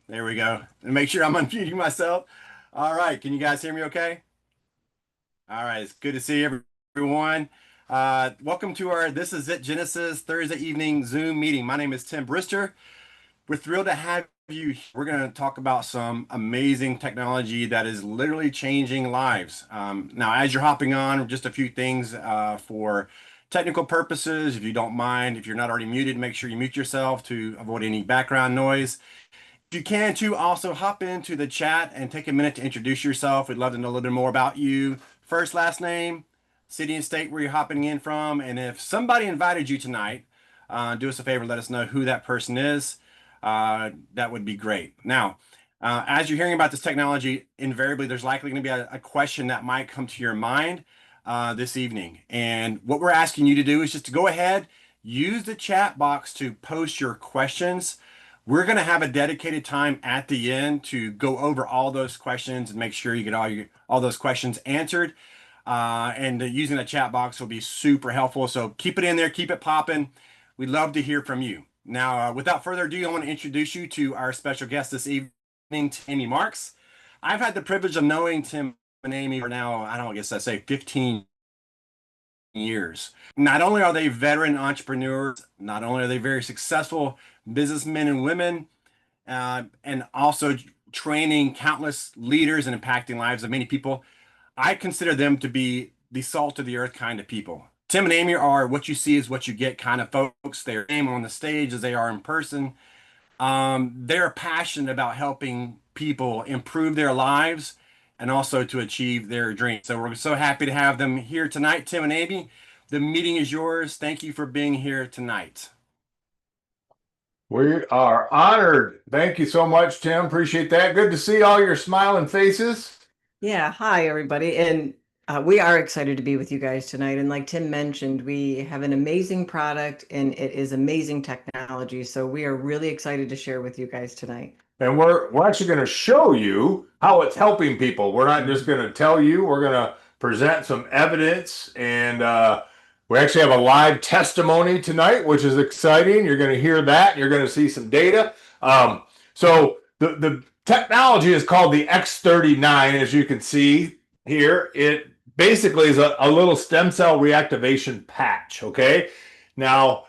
There we go. And make sure I'm unmuting myself. All right. Can you guys hear me okay? All right. It's good to see everyone. Welcome to our This Is It Genesis Thursday evening Zoom meeting. My name is Tim Brister. We're thrilled to have you. We're going to talk about some amazing technology that is literally changing lives. Now, as you're hopping on, just a few things for technical purposes. If you don't mind, if you're not already muted, make sure you mute yourself to avoid any background noise. If you can too, also hop into the chat and take a minute to introduce yourself. We'd love to know a little bit more about you. First, last name, city and state where you're hopping in from. And if somebody invited you tonight, do us a favor, let us know who that person is. That would be great. Now, as you're hearing about this technology, invariably there's likely going to be a question that might come to your mind this evening. And what we're asking you to do is just to go ahead, use the chat box to post your questions. We're going to have a dedicated time at the end to go over all those questions and make sure you get all those questions answered. And using the chat box will be super helpful. So keep it in there, keep it popping. We'd love to hear from you. Now, without further ado, I want to introduce you to our special guest this evening, Amy Marks. I've had the privilege of knowing Tim and Amy for now, I don't know, I guess I say 15 years. Not only are they veteran entrepreneurs, not only are they very successful businessmen and women, and also training countless leaders and impacting lives of many people, I consider them to be the salt of the earth kind of people. Tim and Amy are what you see is what you get kind of folks. They're same on the stage as they are in person. They're passionate about helping people improve their lives and also to achieve their dreams. So we're so happy to have them here tonight, Tim and Amy. The meeting is yours. Thank you for being here tonight. We are honored. Thank you so much, Tim. Appreciate that. Good to see all your smiling faces. Yeah, hi everybody. And we are excited to be with you guys tonight. And like Tim mentioned, we have an amazing product and it is amazing technology. So we are really excited to share with you guys tonight. And we're actually going to show you how it's helping people. We're not just going to tell you, we're going to present some evidence. And we actually have a live testimony tonight, which is exciting. You're going to hear that. You're going to see some data. So the technology is called the X39, as you can see here. It basically is a little stem cell reactivation patch, okay? Now,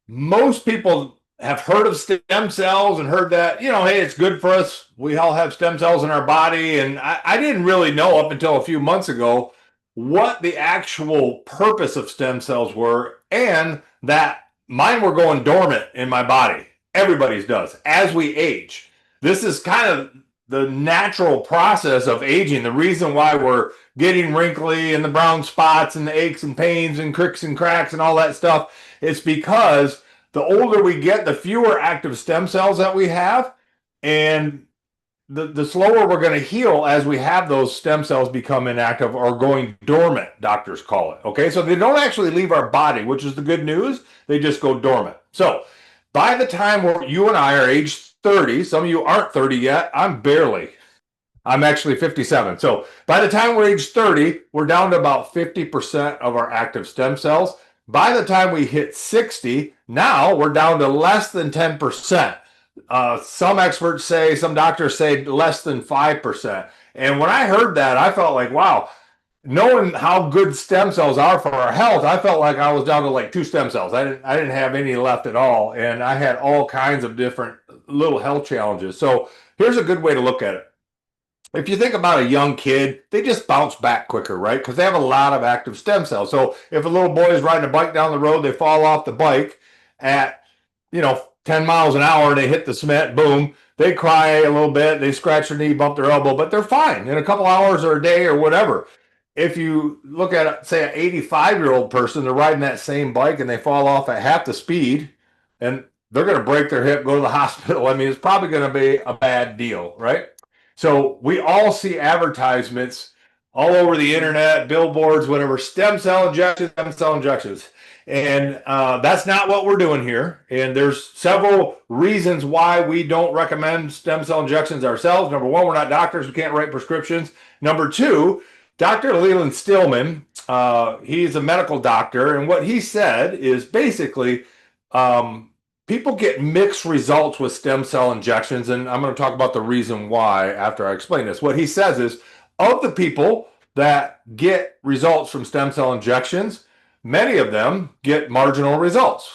most people have heard of stem cells and heard that, you know, hey, it's good for us. We all have stem cells in our body. And I didn't really know up until a few months ago what the actual purpose of stem cells were, and that mine were going dormant in my body. Everybody's does as we age. This is kind of the natural process of aging. The reason why we're getting wrinkly and the brown spots and the aches and pains and cricks and cracks and all that stuff, it's because the older we get, the fewer active stem cells that we have, and the slower we're going to heal as we have those stem cells become inactive or going dormant, doctors call it. Okay, so they don't actually leave our body, which is the good news. They just go dormant. So by the time you and I are age 30, some of you aren't 30 yet. I'm actually 57. So by the time we're age 30, we're down to about 50% of our active stem cells. By the time we hit 60, now we're down to less than 10%. Some experts say, some doctors say less than 5%. And when I heard that, I felt like, wow, knowing how good stem cells are for our health, I felt like I was down to like 2 stem cells. I didn't have any left at all. And I had all kinds of different little health challenges. So here's a good way to look at it. If you think about a young kid, they just bounce back quicker, right? Because they have a lot of active stem cells. So if a little boy is riding a bike down the road, they fall off the bike at, 10 miles an hour, and they hit the cement, boom, they cry a little bit, they scratch their knee, bump their elbow, but they're fine in a couple hours or a day or whatever. If you look at, say, an 85-year-old person, they're riding that same bike and they fall off at half the speed, and they're going to break their hip, go to the hospital. I mean, it's probably going to be a bad deal, right? So we all see advertisements all over the internet, billboards, whatever, stem cell injections, stem cell injections. And that's not what we're doing here. And there's several reasons why we don't recommend stem cell injections ourselves. Number one, we're not doctors. We can't write prescriptions. Number two, Dr. Leland Stillman, he's a medical doctor. And what he said is basically people get mixed results with stem cell injections. And I'm going to talk about the reason why after I explain this. What he says is, of the people that get results from stem cell injections, many of them get marginal results.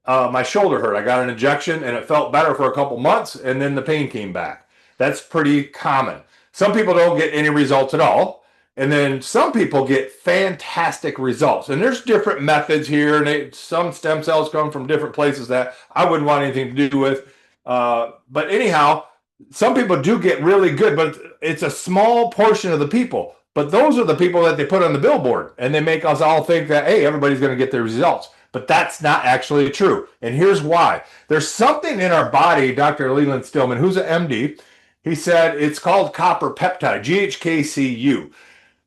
My shoulder hurt. I got an injection and it felt better for a couple months and then the pain came back. That's pretty common. Some people don't get any results at all. And then some people get fantastic results. And there's different methods here. And some stem cells come from different places that I wouldn't want anything to do with. But anyhow, some people do get really good, but it's a small portion of the people. But those are the people that they put on the billboard, and they make us all think that, hey, everybody's going to get their results. But that's not actually true. And here's why. There's something in our body, Dr. Leland Stillman, who's an MD, he said it's called copper peptide, GHKCU.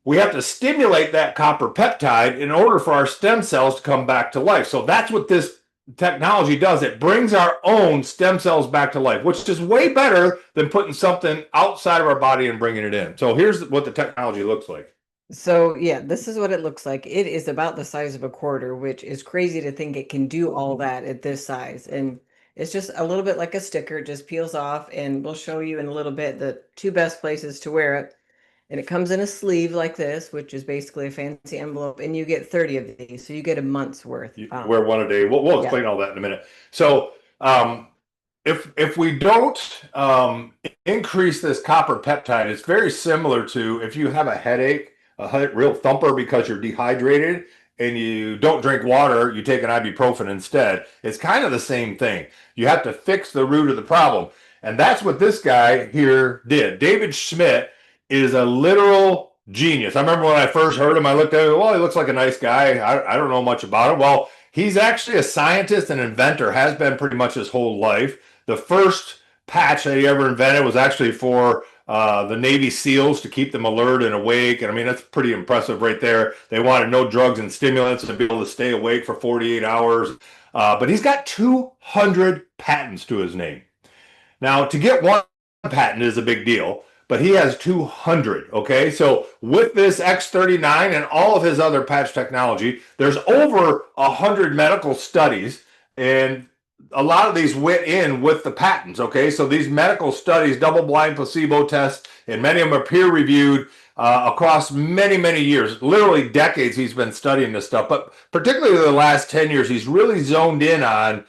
We have to stimulate that copper peptide in order for our stem cells to come back to life. So that's what this technology does. It brings our own stem cells back to life, which is way better than putting something outside of our body and bringing it in. So here's what the technology looks like. So yeah, this is what it looks like. It is about the size of a quarter, which is crazy to think it can do all that at this size. And it's just a little bit like a sticker, it just peels off, and we'll show you in a little bit the two best places to wear it. And it comes in a sleeve like this, which is basically a fancy envelope, and you get 30 of these. So you get a month's worth. You wear one a day. We'll explain all that in a minute. So if we don't increase this copper peptide, it's very similar to if you have a headache, a real thumper because you're dehydrated and you don't drink water, you take an ibuprofen instead. It's kind of the same thing. You have to fix the root of the problem. And that's what this guy here did. David Schmidt is a literal genius. I remember when I first heard him, I looked at him, well, he looks like a nice guy. I don't know much about him. Well, he's actually a scientist and inventor, has been pretty much his whole life. The first patch that he ever invented was actually for the Navy SEALs to keep them alert and awake. And I mean, that's pretty impressive right there. They wanted no drugs and stimulants to be able to stay awake for 48 hours. But he's got 200 patents to his name. Now, to get one patent is a big deal, but he has 200, okay? So with this X39 and all of his other patch technology, there's over 100 medical studies, and a lot of these went in with the patents, okay? So these medical studies, double-blind placebo tests, and many of them are peer-reviewed across many, many years. Literally decades he's been studying this stuff, but particularly the last 10 years, he's really zoned in on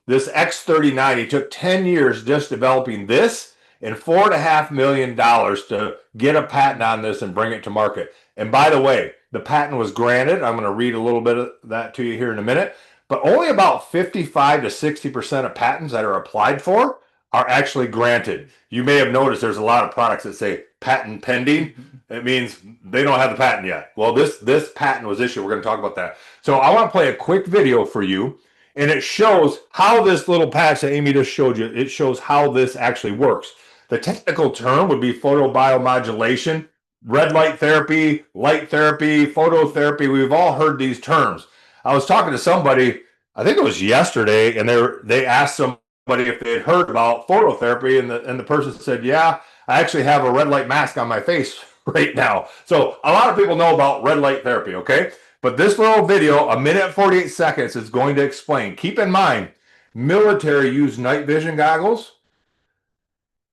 this X39. He took 10 years just developing this, and $4.5 million to get a patent on this and bring it to market. And by the way, the patent was granted. I'm going to read a little bit of that to you here in a minute. But only about 55 to 60% of patents that are applied for are actually granted. You may have noticed there's a lot of products that say patent pending. It means they don't have the patent yet. Well, this patent was issued. We're going to talk about that. So I want to play a quick video for you, and it shows how this little patch that Amy just showed you, it shows how this actually works. The technical term would be photobiomodulation, red light therapy, phototherapy. We've all heard these terms. I was talking to somebody, I think it was yesterday, and they asked somebody if they had heard about phototherapy, and the person said, yeah, I actually have a red light mask on my face right now. So a lot of people know about red light therapy, okay? But this little video, 1 minute 48 seconds, is going to explain. Keep in mind, military use night vision goggles.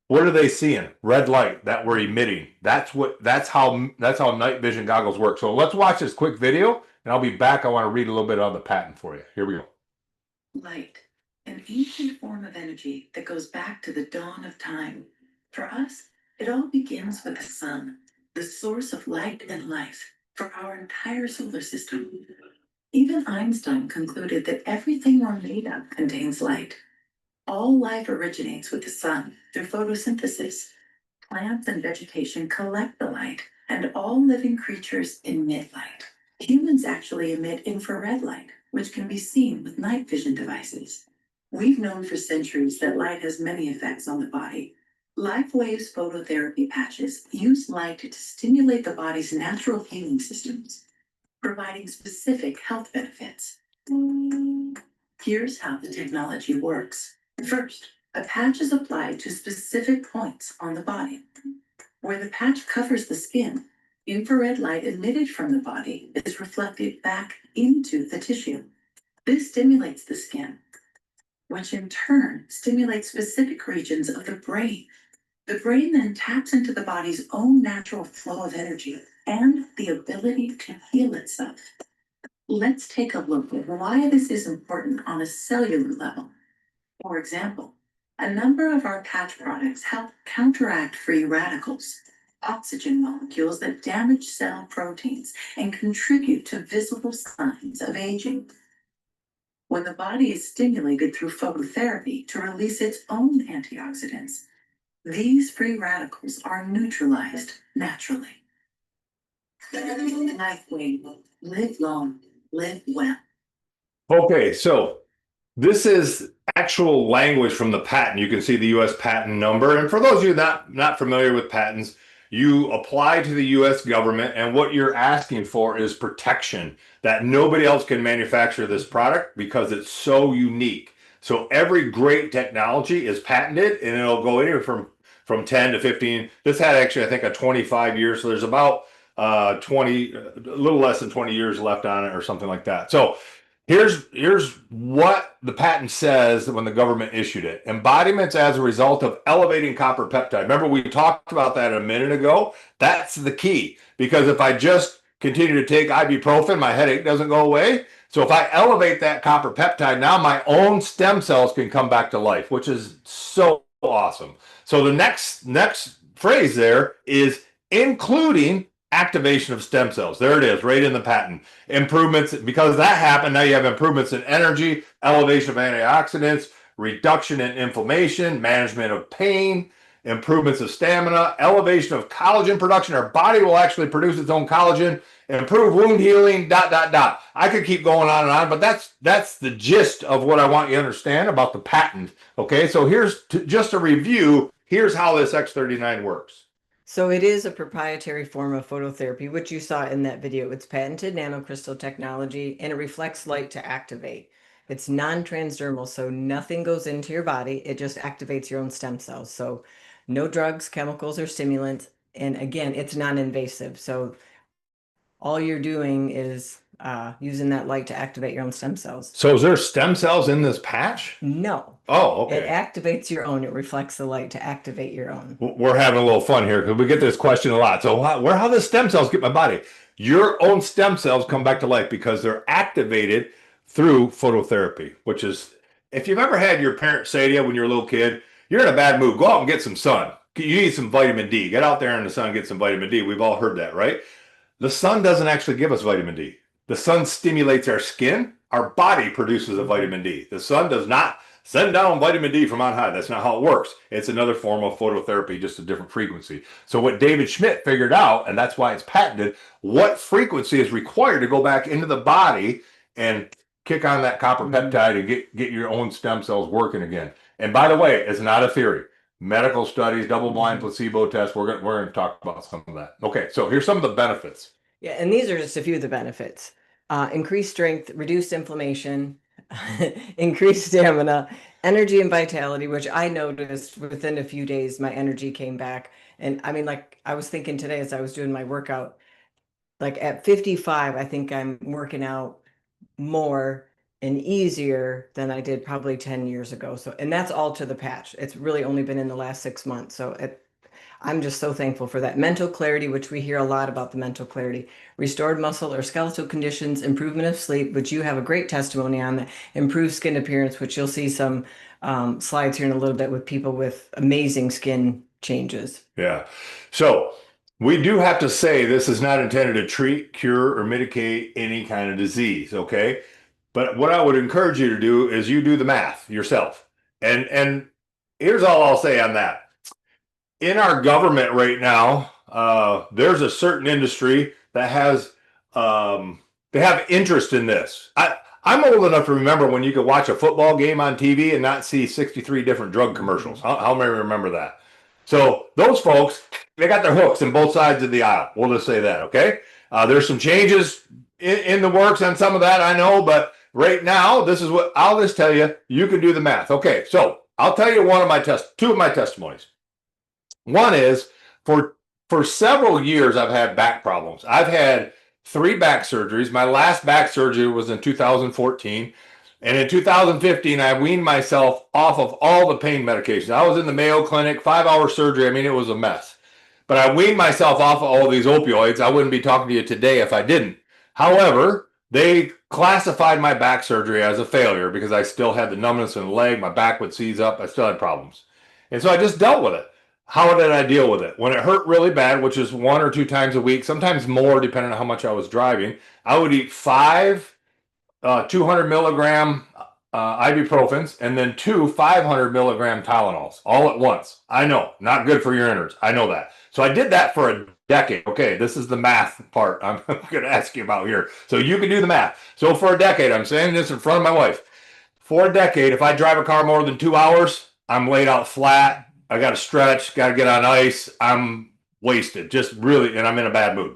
What are they seeing? Red light that we're emitting. That's how night vision goggles work. So let's watch this quick video, and I'll be back. I want to read a little bit on the patent for you. Here we go. Light, an ancient form of energy that goes back to the dawn of time. For us, it all begins with the sun, the source of light and life for our entire solar system. Even Einstein concluded that everything we're made of contains light. All life originates with the sun through photosynthesis. Plants and vegetation collect the light, and all living creatures emit light. Humans actually emit infrared light, which can be seen with night vision devices. We've known for centuries that light has many effects on the body. LifeWave's phototherapy patches use light to stimulate the body's natural healing systems, providing specific health benefits. Here's how the technology works. First, a patch is applied to specific points on the body. Where the patch covers the skin, infrared light emitted from the body is reflected back into the tissue. This stimulates the skin, which in turn stimulates specific regions of the brain. The brain then taps into the body's own natural flow of energy and the ability to heal itself. Let's take a look at why this is important on a cellular level. For example, a number of our patch products help counteract free radicals, oxygen molecules that damage cell proteins and contribute to visible signs of aging. When the body is stimulated through phototherapy to release its own antioxidants, these free radicals are neutralized naturally. LifeWave, live long, live well. Okay, so this is actual language from the patent. You can see the U.S. patent number. And for those of you not familiar with patents, you apply to the U.S. government, and what you're asking for is protection that nobody else can manufacture this product because it's so unique. So every great technology is patented, and it'll go anywhere from 10 to 15. This had actually, I think, a 25 years. So there's about 20, a little less than 20 years left on it or something like that. So here's what the patent says when the government issued it. Embodiments as a result of elevating copper peptide. Remember, we talked about that a minute ago. That's the key, because if I just continue to take ibuprofen, my headache doesn't go away. So if I elevate that copper peptide, now my own stem cells can come back to life, which is so awesome. So the next phrase there is including activation of stem cells. There it is, right in the patent. Improvements, because that happened, now you have improvements in energy, elevation of antioxidants, reduction in inflammation, management of pain, improvements of stamina, elevation of collagen production. Our body will actually produce its own collagen, improve wound healing, ... I could keep going on and on, but that's the gist of what I want you to understand about the patent. Okay, so here's just a review. Here's how this X39 works. So it is a proprietary form of phototherapy, which you saw in that video. It's patented nanocrystal technology, and it reflects light to activate. It's non-transdermal, so nothing goes into your body. It just activates your own stem cells. So no drugs, chemicals, or stimulants. And again, it's non-invasive. So all you're doing is using that light to activate your own stem cells. So is there stem cells in this patch? No. Oh, It okay. activates your own. It reflects the light to activate your own. We're having a little fun here because we get this question a lot. So how do the stem cells get my body? Your own stem cells come back to life because they're activated through phototherapy, which is, if you've ever had your parents say to you when you're a little kid, you're in a bad mood, go out and get some sun. You need some vitamin D. Get out there in the sun and get some vitamin D. We've all heard that, right? The sun doesn't actually give us vitamin D. The sun stimulates our skin. Our body produces a vitamin D. The sun does not send down vitamin D from on high. That's not how it works. It's another form of phototherapy, just a different frequency. So what David Schmidt figured out, and that's why it's patented, what frequency is required to go back into the body and kick on that copper peptide and get your own stem cells working again. And by the way, it's not a theory. Medical studies, double-blind placebo tests, we're going to talk about some of that. Okay, so here's some of the benefits. Yeah, and these are just a few of the benefits. Increased strength, reduced inflammation, increased stamina, energy and vitality, which I noticed within a few days, my energy came back. And I mean, like I was thinking today as I was doing my workout, like at 55, I think I'm working out more and easier than I did probably 10 years ago. So, and that's all to the patch. It's really only been in the last 6 months. So I'm just so thankful for that. Mental clarity, which we hear a lot about the mental clarity, restored muscle or skeletal conditions, improvement of sleep, which you have a great testimony on, that improved skin appearance, which you'll see some slides here in a little bit with people with amazing skin changes. Yeah. So we do have to say this is not intended to treat, cure, or mitigate any kind of disease, okay? But what I would encourage you to do is you do the math yourself. And here's all I'll say on that. In our government right now, there's a certain industry that has they have interest in this. I'm old enough to remember when you could watch a football game on TV and not see 63 different drug commercials. How many remember that? So those folks, they got their hooks in both sides of the aisle. We'll just say that, okay? There's some changes in the works on some of that, I know, but right now, this is what I'll just tell you. You can do the math. Okay, so I'll tell you two of my testimonies. One is for several years, I've had back problems. I've had 3 back surgeries. My last back surgery was in 2014. And in 2015, I weaned myself off of all the pain medications. I was in the Mayo Clinic, 5-hour surgery. I mean, it was a mess. But I weaned myself off of all these opioids. I wouldn't be talking to you today if I didn't. However, they classified my back surgery as a failure because I still had the numbness in the leg. My back would seize up. I still had problems. And so I just dealt with it. How did I deal with it? When it hurt really bad, which is 1 or 2 times a week, sometimes more depending on how much I was driving, I would eat 5 200 milligram ibuprofens and then 2 500 milligram Tylenols all at once. I know, not good for your innards. I know that. So I did that for a decade. Okay, this is the math part I'm going to ask you about here. So you can do the math. So for a decade, I'm saying this in front of my wife. For a decade, if I drive a car more than 2 hours, I'm laid out flat. I got to stretch, got to get on ice. I'm wasted, just really, and I'm in a bad mood.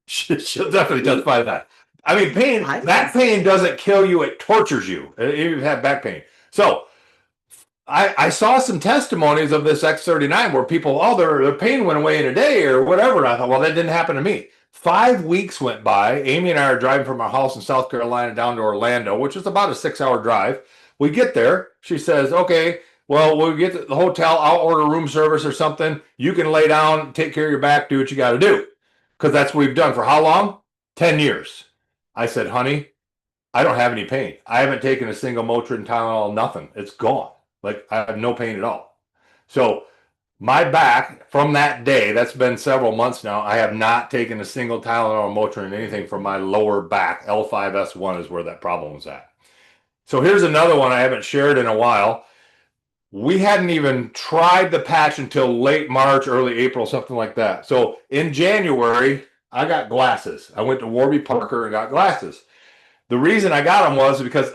She'll definitely justify that. I mean, pain, that pain doesn't kill you, it tortures you. You have back pain. So I saw some testimonies of this X39 where people, their pain went away in a day or whatever. And I thought, well, that didn't happen to me. 5 weeks went by. Amy and I are driving from our house in South Carolina down to Orlando, which is about a 6-hour drive. We get there. She says, okay, well, we'll get to the hotel. I'll order room service or something. You can lay down, take care of your back, do what you got to do. Because that's what we've done for how long? 10 years. I said, honey, I don't have any pain. I haven't taken a single Motrin, Tylenol, nothing. It's gone. Like, I have no pain at all. So my back from that day, that's been several months now, I have not taken a single Tylenol or Motrin, anything from my lower back. L5S1 is where that problem was at. So here's another one I haven't shared in a while. We hadn't even tried the patch until late March, early April, something like that. So in January, I got glasses. I went to Warby Parker and got glasses. The reason I got them was because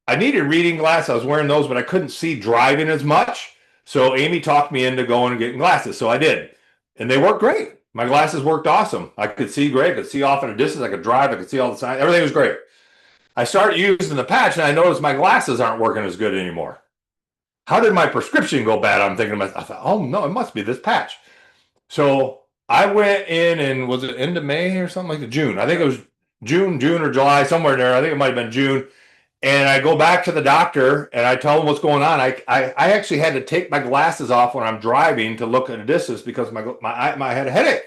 I needed reading glasses. I was wearing those, but I couldn't see driving as much. So Amy talked me into going and getting glasses. So I did. And they worked great. My glasses worked awesome. I could see great. I could see off in a distance. I could drive. I could see all the signs. Everything was great. I started using the patch, and I noticed my glasses aren't working as good anymore. How did my prescription go bad? I'm thinking to myself, I thought, oh, no, it must be this patch. So I went in, and was it end of May or something like that? June. I think it was June or July, somewhere in there. I think it might have been June. And I go back to the doctor, and I tell him what's going on. I actually had to take my glasses off when I'm driving to look at a distance because I had a headache.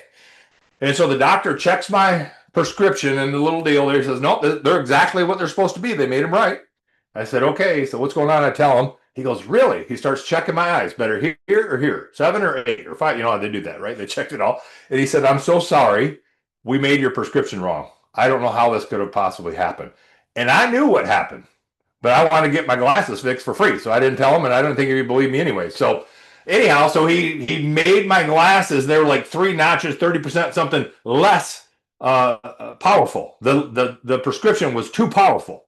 And so the doctor checks my prescription, and the little deal there says, no, they're exactly what they're supposed to be. They made them right. I said, okay, so what's going on? I tell him. He goes, really? He starts checking my eyes. Better here or here? 7 or 8 or 5? You know how they do that, right? They checked it all. And he said, I'm so sorry. We made your prescription wrong. I don't know how this could have possibly happened. And I knew what happened, but I wanted to get my glasses fixed for free. So I didn't tell him, and I didn't think he'd believe me anyway. So anyhow, so he made my glasses. They were like 3 notches, 30% something less powerful. The prescription was too powerful.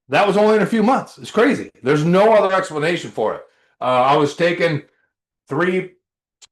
That was only in a few months. It's crazy. There's no other explanation for it. I was taking 3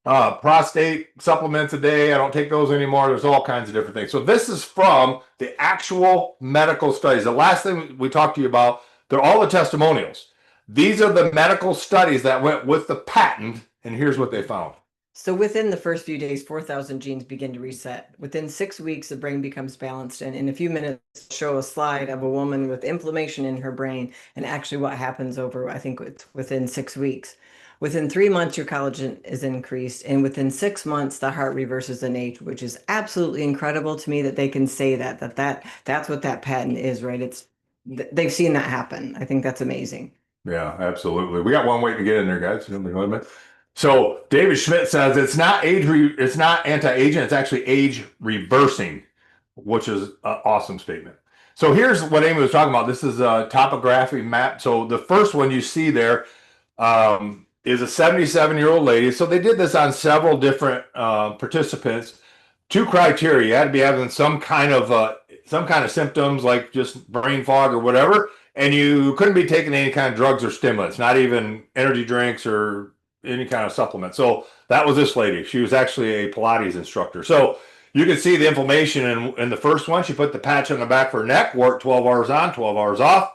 prostate supplements a day. I don't take those anymore. There's all kinds of different things. So this is from the actual medical studies. The last thing we talked to you about, they're all the testimonials. These are the medical studies that went with the patent, and here's what they found. So within the first few days, 4,000 genes begin to reset. Within 6 weeks, the brain becomes balanced. And in a few minutes, show a slide of a woman with inflammation in her brain and actually what happens over, I think, within 6 weeks. Within 3 months, your collagen is increased. And within 6 months, the heart reverses in age, which is absolutely incredible to me that they can say that's what that patent is, right? They've seen that happen. I think that's amazing. Yeah, absolutely. We got one way to get in there, guys. So David Schmidt says it's not anti-aging, it's actually age reversing, which is an awesome statement. So here's what Amy was talking about. This is a topography map. So the first one you see there is a 77-year-old lady. So they did this on several different participants. two criteria. You had to be having some kind of symptoms like just brain fog or whatever, and you couldn't be taking any kind of drugs or stimulants, not even energy drinks or any kind of supplement. So that was this lady. She was actually a Pilates instructor. So you can see the inflammation in the first one. She put the patch on the back of her neck, worked 12 hours on, 12 hours off.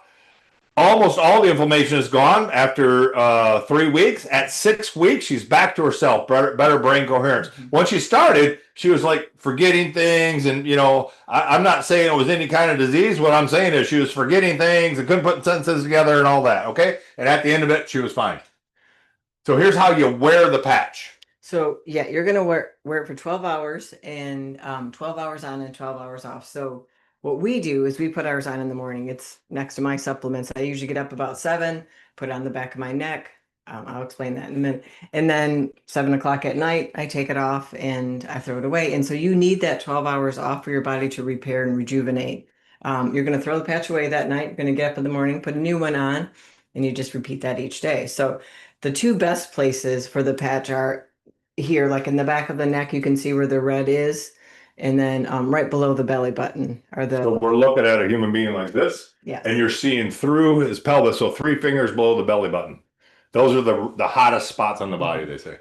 Almost all the inflammation is gone after 3 weeks. At 6 weeks, she's back to herself, better brain coherence. Once she started, she was like forgetting things. And, I'm not saying it was any kind of disease. What I'm saying is she was forgetting things and couldn't put sentences together and all that. Okay. And at the end of it, she was fine. So here's how you wear the patch. So yeah, you're gonna wear it for 12 hours and 12 hours on and 12 hours off. So what we do is we put ours on in the morning. It's next to my supplements. I usually get up about 7, put it on the back of my neck. I'll explain that in a minute. And then 7 o'clock at night, I take it off and I throw it away. And so you need that 12 hours off for your body to repair and rejuvenate. You're gonna throw the patch away that night. You're gonna get up in the morning, put a new one on, and you just repeat that each day. So the two best places for the patch are here, like in the back of the neck, you can see where the red is. And then right below the belly button are So the, we're looking at a human being like this, yeah. and you're seeing through his pelvis. So 3 fingers below the belly button. Those are the hottest spots on the body, they say.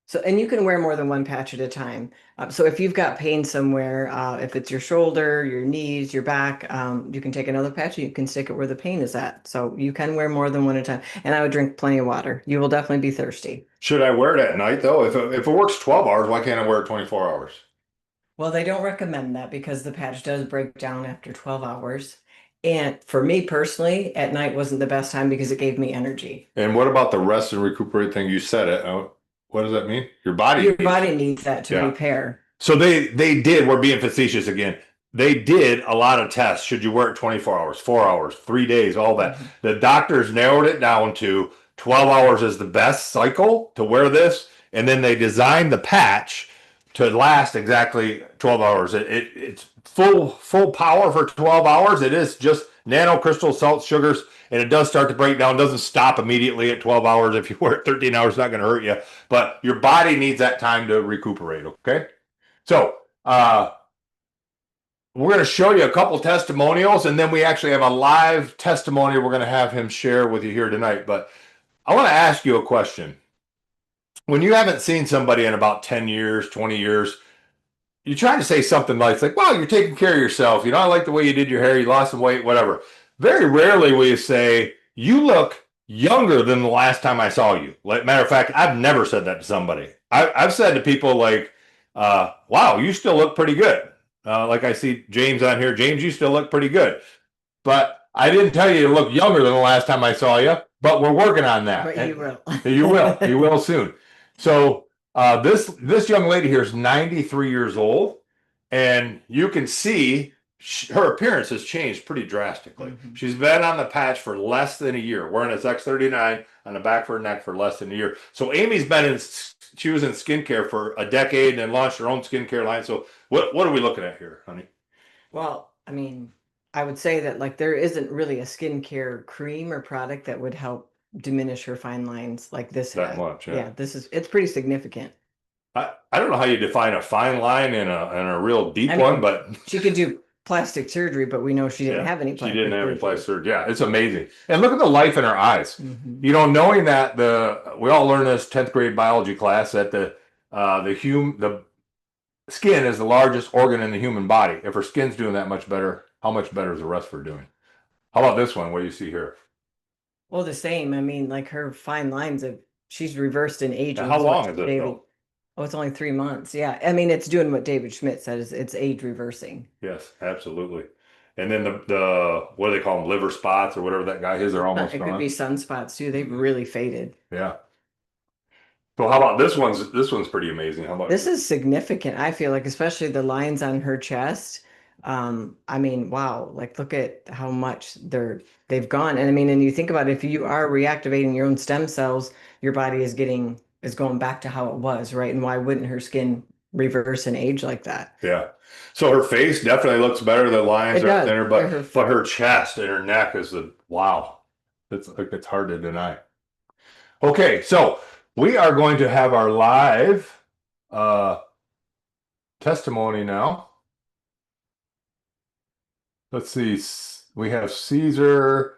So, and you can wear more than one patch at a time. So if you've got pain somewhere, if it's your shoulder, your knees, your back, you can take another patch and you can stick it where the pain is at. So you can wear more than one at a time. And I would drink plenty of water. You will definitely be thirsty. Should I wear it at night though? If it works 12 hours, why can't I wear it 24 hours? Well, they don't recommend that because the patch does break down after 12 hours. And for me personally, at night wasn't the best time because it gave me energy. And what about the rest and recuperate thing? You said it. What does that mean? Your body. Your body needs that to repair. So they did. We're being facetious again. They did a lot of tests. Should you wear it 24 hours, 4 hours, 3 days, all that? The doctors narrowed it down to 12 hours is the best cycle to wear this. And then they designed the patch to last exactly 12 hours. It's full power for 12 hours. It is just nanocrystal salts, sugars, and it does start to break down. It doesn't stop immediately at 12 hours. If you wear it 13 hours, it's not going to hurt you. But your body needs that time to recuperate, okay? So we're going to show you a couple testimonials, and then we actually have a live testimony we're going to have him share with you here tonight. But I want to ask you a question. When you haven't seen somebody in about 10 years, 20 years, you try to say something like, wow, you're taking care of yourself. I like the way you did your hair. You lost some weight, whatever. Very rarely will you say, you look younger than the last time I saw you. Matter of fact, I've never said that to somebody. I've said to people like, wow, you still look pretty good. Like I see James on here. James, you still look pretty good. But I didn't tell you to look younger than the last time I saw you, but we're working on that. But you will. You will. You will soon. So this young lady here is 93 years old, and you can see her appearance has changed pretty drastically. She's been on the patch for less than a year, wearing this X39 on the back of her neck for less than a year. So Amy's been she was in skincare for a decade and launched her own skincare line. So what are we looking at here, honey? Well, I mean, I would say that there isn't really a skincare cream or product that would help diminish her fine lines like this. That much, yeah. It's pretty significant. I don't know how you define a fine line and a real deep one, but she could do plastic surgery, but we know she didn't have any plastic surgery. She didn't have any plastic surgery. Yeah, it's amazing. And look at the life in her eyes. Knowing that we all learned this 10th grade biology class that the skin is the largest organ in the human body. If her skin's doing that much better, how much better is the rest of her doing? How about this one? What do you see here? Well, the same. I mean, her fine lines she's reversed in aging. How long is it though? Oh, it's only 3 months. Yeah. I mean, it's doing what David Schmidt said it's age reversing. Yes, absolutely. And then the what do they call them? Liver spots or whatever that guy is, they're almost gone. It could be sunspots too. They've really faded. Yeah. So how about this one's pretty amazing. How about this is significant, I feel like, especially the lines on her chest. I mean, wow, look at how much they've gone. And I mean, and you think about it, if you are reactivating your own stem cells, your body is going back to how it was, right? And why wouldn't her skin reverse and age like that? Yeah. So her face definitely looks better. The lines are thinner, but her chest and her neck is wow. It's hard to deny. Okay, so we are going to have our live testimony now. Let's see. We have Caesar.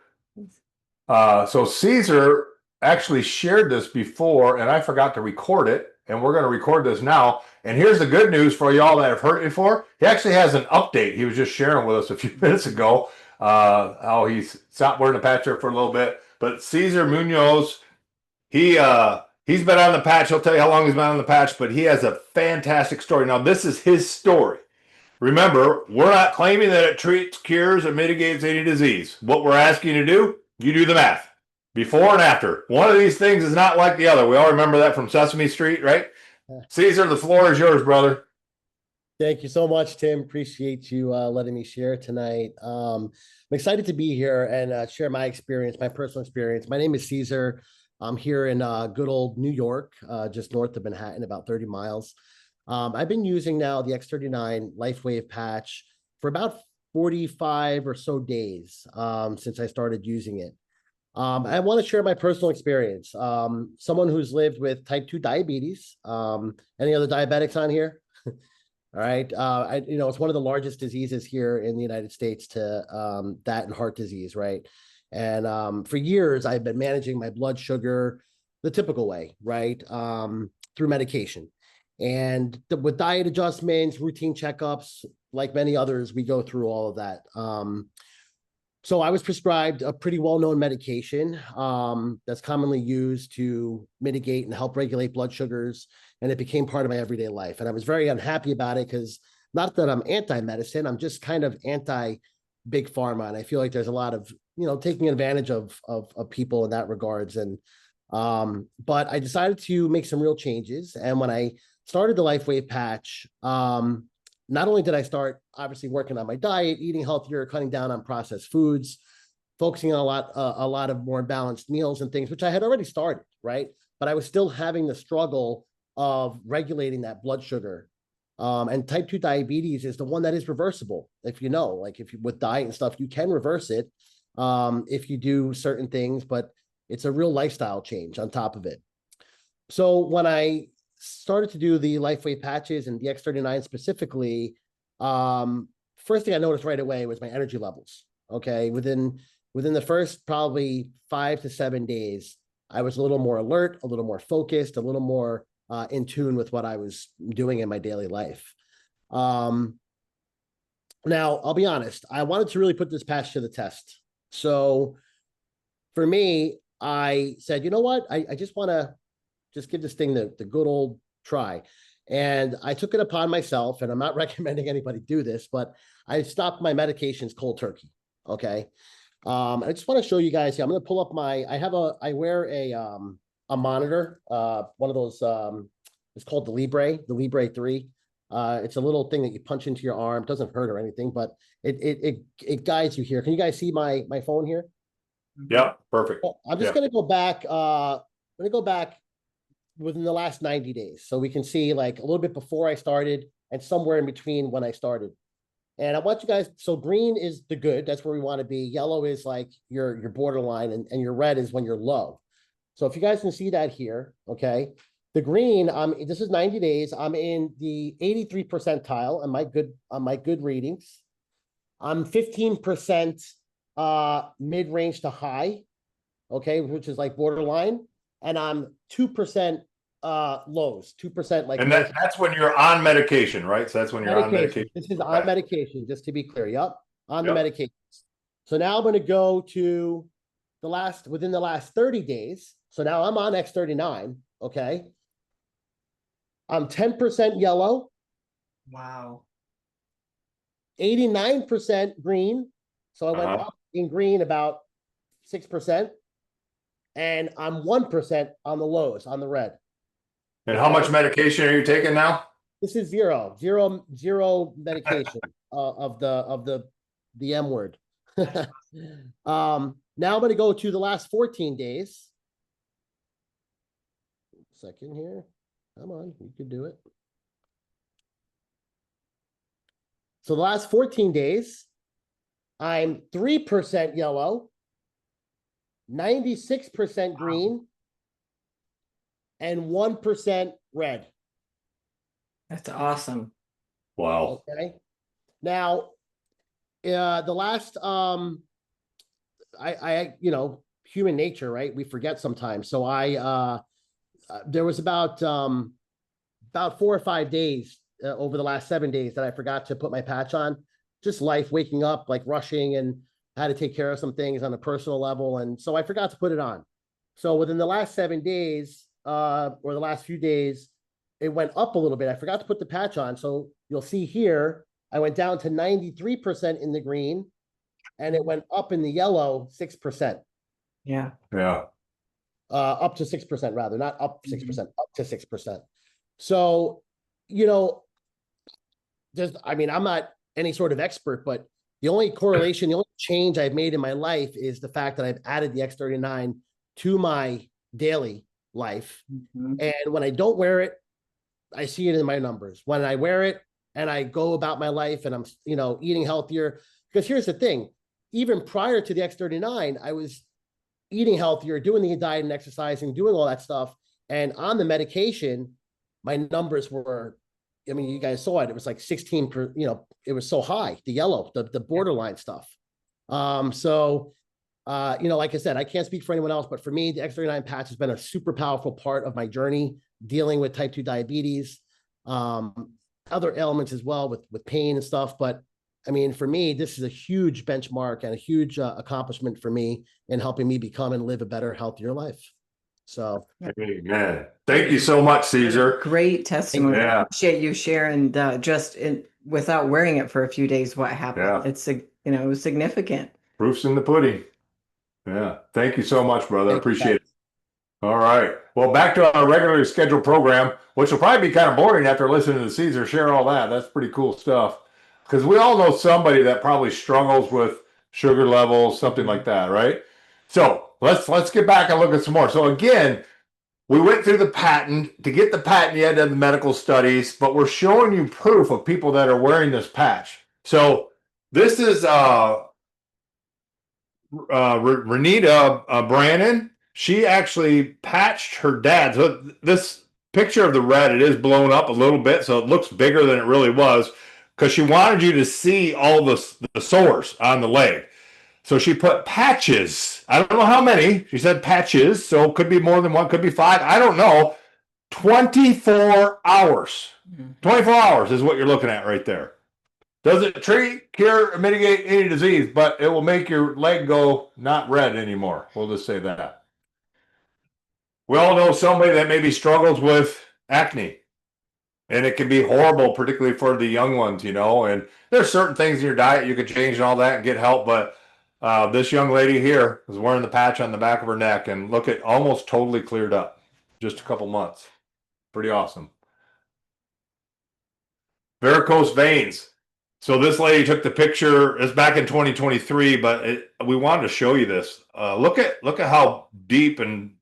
So Caesar actually shared this before, and I forgot to record it. And we're going to record this now. And here's the good news for y'all that have heard it before. He actually has an update. He was just sharing with us a few minutes ago how he's stopped wearing the patch for a little bit. But Caesar Munoz, he's been on the patch. He'll tell you how long he's been on the patch, but he has a fantastic story. Now, this is his story. Remember, we're not claiming that it treats, cures, or mitigates any disease. What we're asking you to do, you do the math. Before and after. One of these things is not like the other. We all remember that from Sesame Street, right? Caesar, the floor is yours, brother. Thank you so much, Tim. Appreciate you letting me share tonight. I'm excited to be here and share my experience, my personal experience. My name is Caesar. I'm here in good old New York, just north of Manhattan, about 30 miles. I've been using now the X39 LifeWave patch for about 45 or so days since I started using it. I want to share my personal experience. Someone who's lived with type 2 diabetes. Any other diabetics on here? All right. It's one of the largest diseases here in the United States to that and heart disease, right? And for years, I've been managing my blood sugar the typical way, right? Through medication. And with diet adjustments, routine checkups, like many others, we go through all of that. So I was prescribed a pretty well-known medication that's commonly used to mitigate and help regulate blood sugars, and it became part of my everyday life. And I was very unhappy about it because not that I'm anti-medicine, I'm just kind of anti-big pharma, and I feel like there's a lot of taking advantage of people in that regards. And but I decided to make some real changes, and when I started the LifeWave patch, not only did I start obviously working on my diet, eating healthier, cutting down on processed foods, focusing on a lot of more balanced meals and things, which I had already started, right? But I was still having the struggle of regulating that blood sugar. And type 2 diabetes is the one that is reversible. If you know, like if you with diet and stuff, you can reverse it if you do certain things, but it's a real lifestyle change on top of it. So when I started to do the LifeWave patches and the X39 specifically, first thing I noticed right away was my energy levels. Okay, within the first probably 5 to 7 days, I was a little more alert, a little more focused, a little more in tune with what I was doing in my daily life. Now, I'll be honest, I wanted to really put this patch to the test. So for me, I said, you know what, I just want to just give this thing the good old try. And I took it upon myself, and I'm not recommending anybody do this, but I stopped my medications cold turkey. Okay. I just want to show you guys here. I'm going to pull up I wear a monitor, one of those, it's called the Libre 3. It's a little thing that you punch into your arm. It doesn't hurt or anything, but it guides you here. Can you guys see my phone here? Yeah, perfect. I'm just going to go back. I'm going to go back within the last 90 days. So we can see like a little bit before I started and somewhere in between when I started. And I want you guys, so green is the good, that's where we want to be. Yellow is like your borderline, and your red is when you're low. So if you guys can see that here, okay. The green, this is 90 days. I'm in the 83 percentile on my good readings. I'm 15% mid-range to high, okay, which is like borderline. And I'm 2% lows, 2% like. And that's when you're on medication, right? So that's when you're on medication. This is on medication, just to be clear. Yep, on the medications. So now I'm going to go to within the last 30 days. So now I'm on X39, okay? I'm 10% yellow. Wow. 89% green. So I went up in green about 6%. And I'm 1% on the lows, on the red. And how much medication are you taking now? This is zero medication of the M word. Now I'm going to go to the last 14 days. Second here. Come on, you can do it. So the last 14 days, I'm 3% yellow, 96% green, and 1% red. That's awesome. Wow. Okay. Now, the last, human nature, right? We forget sometimes. So there was about 4 or 5 days over the last 7 days that I forgot to put my patch on. Just life, waking up, like rushing, and had to take care of some things on a personal level. And so I forgot to put it on. So within the last 7 days, or the last few days, it went up a little bit. I forgot to put the patch on. So you'll see here, I went down to 93% in the green, and it went up in the yellow 6%. Yeah. Yeah. Up to 6% rather, not up 6%, up to 6%. So, I'm not any sort of expert, but the only correlation, the only change I've made in my life is the fact that I've added the X39 to my daily life. Mhm. And when I don't wear it, I see it in my numbers. When I wear it and I go about my life and I'm, eating healthier, because here's the thing, even prior to the X39, I was eating healthier, doing the diet and exercising, doing all that stuff. And on the medication, my numbers were, you guys saw it. It was like 16 per, it was so high, the yellow, the borderline stuff. Like I said, I can't speak for anyone else, but for me, the X39 patch has been a super powerful part of my journey dealing with type 2 diabetes, other ailments as well with pain and stuff. But for me, this is a huge benchmark and a huge accomplishment for me in helping me become and live a better, healthier life. So, Amen. Thank you so much, Caesar. Great testimony. Yeah. I appreciate you sharing without wearing it for a few days what happened. Yeah. It's it was significant. Proof's in the pudding. Yeah. Thank you so much, brother. Thank you, Appreciate it. All right. Well, back to our regularly scheduled program, which will probably be kind of boring after listening to Caesar share all that. That's pretty cool stuff. Because we all know somebody that probably struggles with sugar levels, something like that, right? So let's get back and look at some more. So again, we went through the patent. To get the patent, you had to have the medical studies, but we're showing you proof of people that are wearing this patch. So this is Renita Brannon. She actually patched her dad. So this picture of the red, it is blown up a little bit, so it looks bigger than it really was, because she wanted you to see all the sores on the leg. So she put patches. I don't know how many. She said patches, so it could be more than one, could be 5. I don't know. 24 hours. 24 hours is what you're looking at right there. Doesn't treat, cure, or mitigate any disease, but it will make your leg go not red anymore. We'll just say that. We all know somebody that maybe struggles with acne. And it can be horrible, particularly for the young ones, and there's certain things in your diet you could change and all that and get help. But this young lady here is wearing the patch on the back of her neck, and look, at almost totally cleared up. Just a couple months. Pretty awesome. Varicose veins. So this lady took the picture. It's back in 2023, but we wanted to show you this. Look at how deep and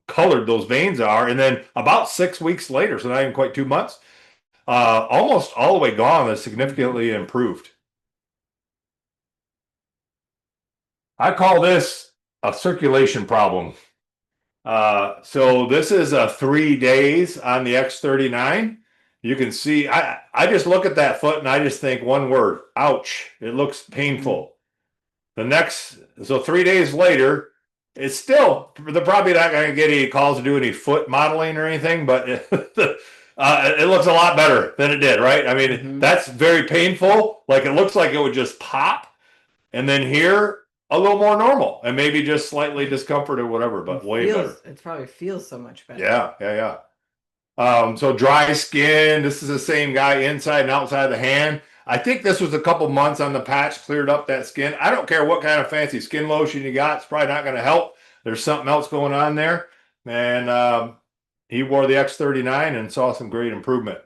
colored those veins are, and then about 6 weeks later, so not even quite 2 months, almost all the way gone. Is significantly improved. I call this a circulation problem. So this is 3 days on the X39. You can see, I just look at that foot and I just think one word: ouch. It looks painful. So 3 days later, it's still, they're probably not going to get any calls to do any foot modeling or anything, but it looks a lot better than it did, right? That's very painful. Like, it looks like it would just pop. And then here, a little more normal, and maybe just slightly discomfort or whatever, but way better. It probably feels so much better. Yeah. So dry skin, this is the same guy inside and outside of the hand. I think this was a couple months on the patch, cleared up that skin. I don't care what kind of fancy skin lotion you got. It's probably not going to help. There's something else going on there. And he wore the X39 and saw some great improvement.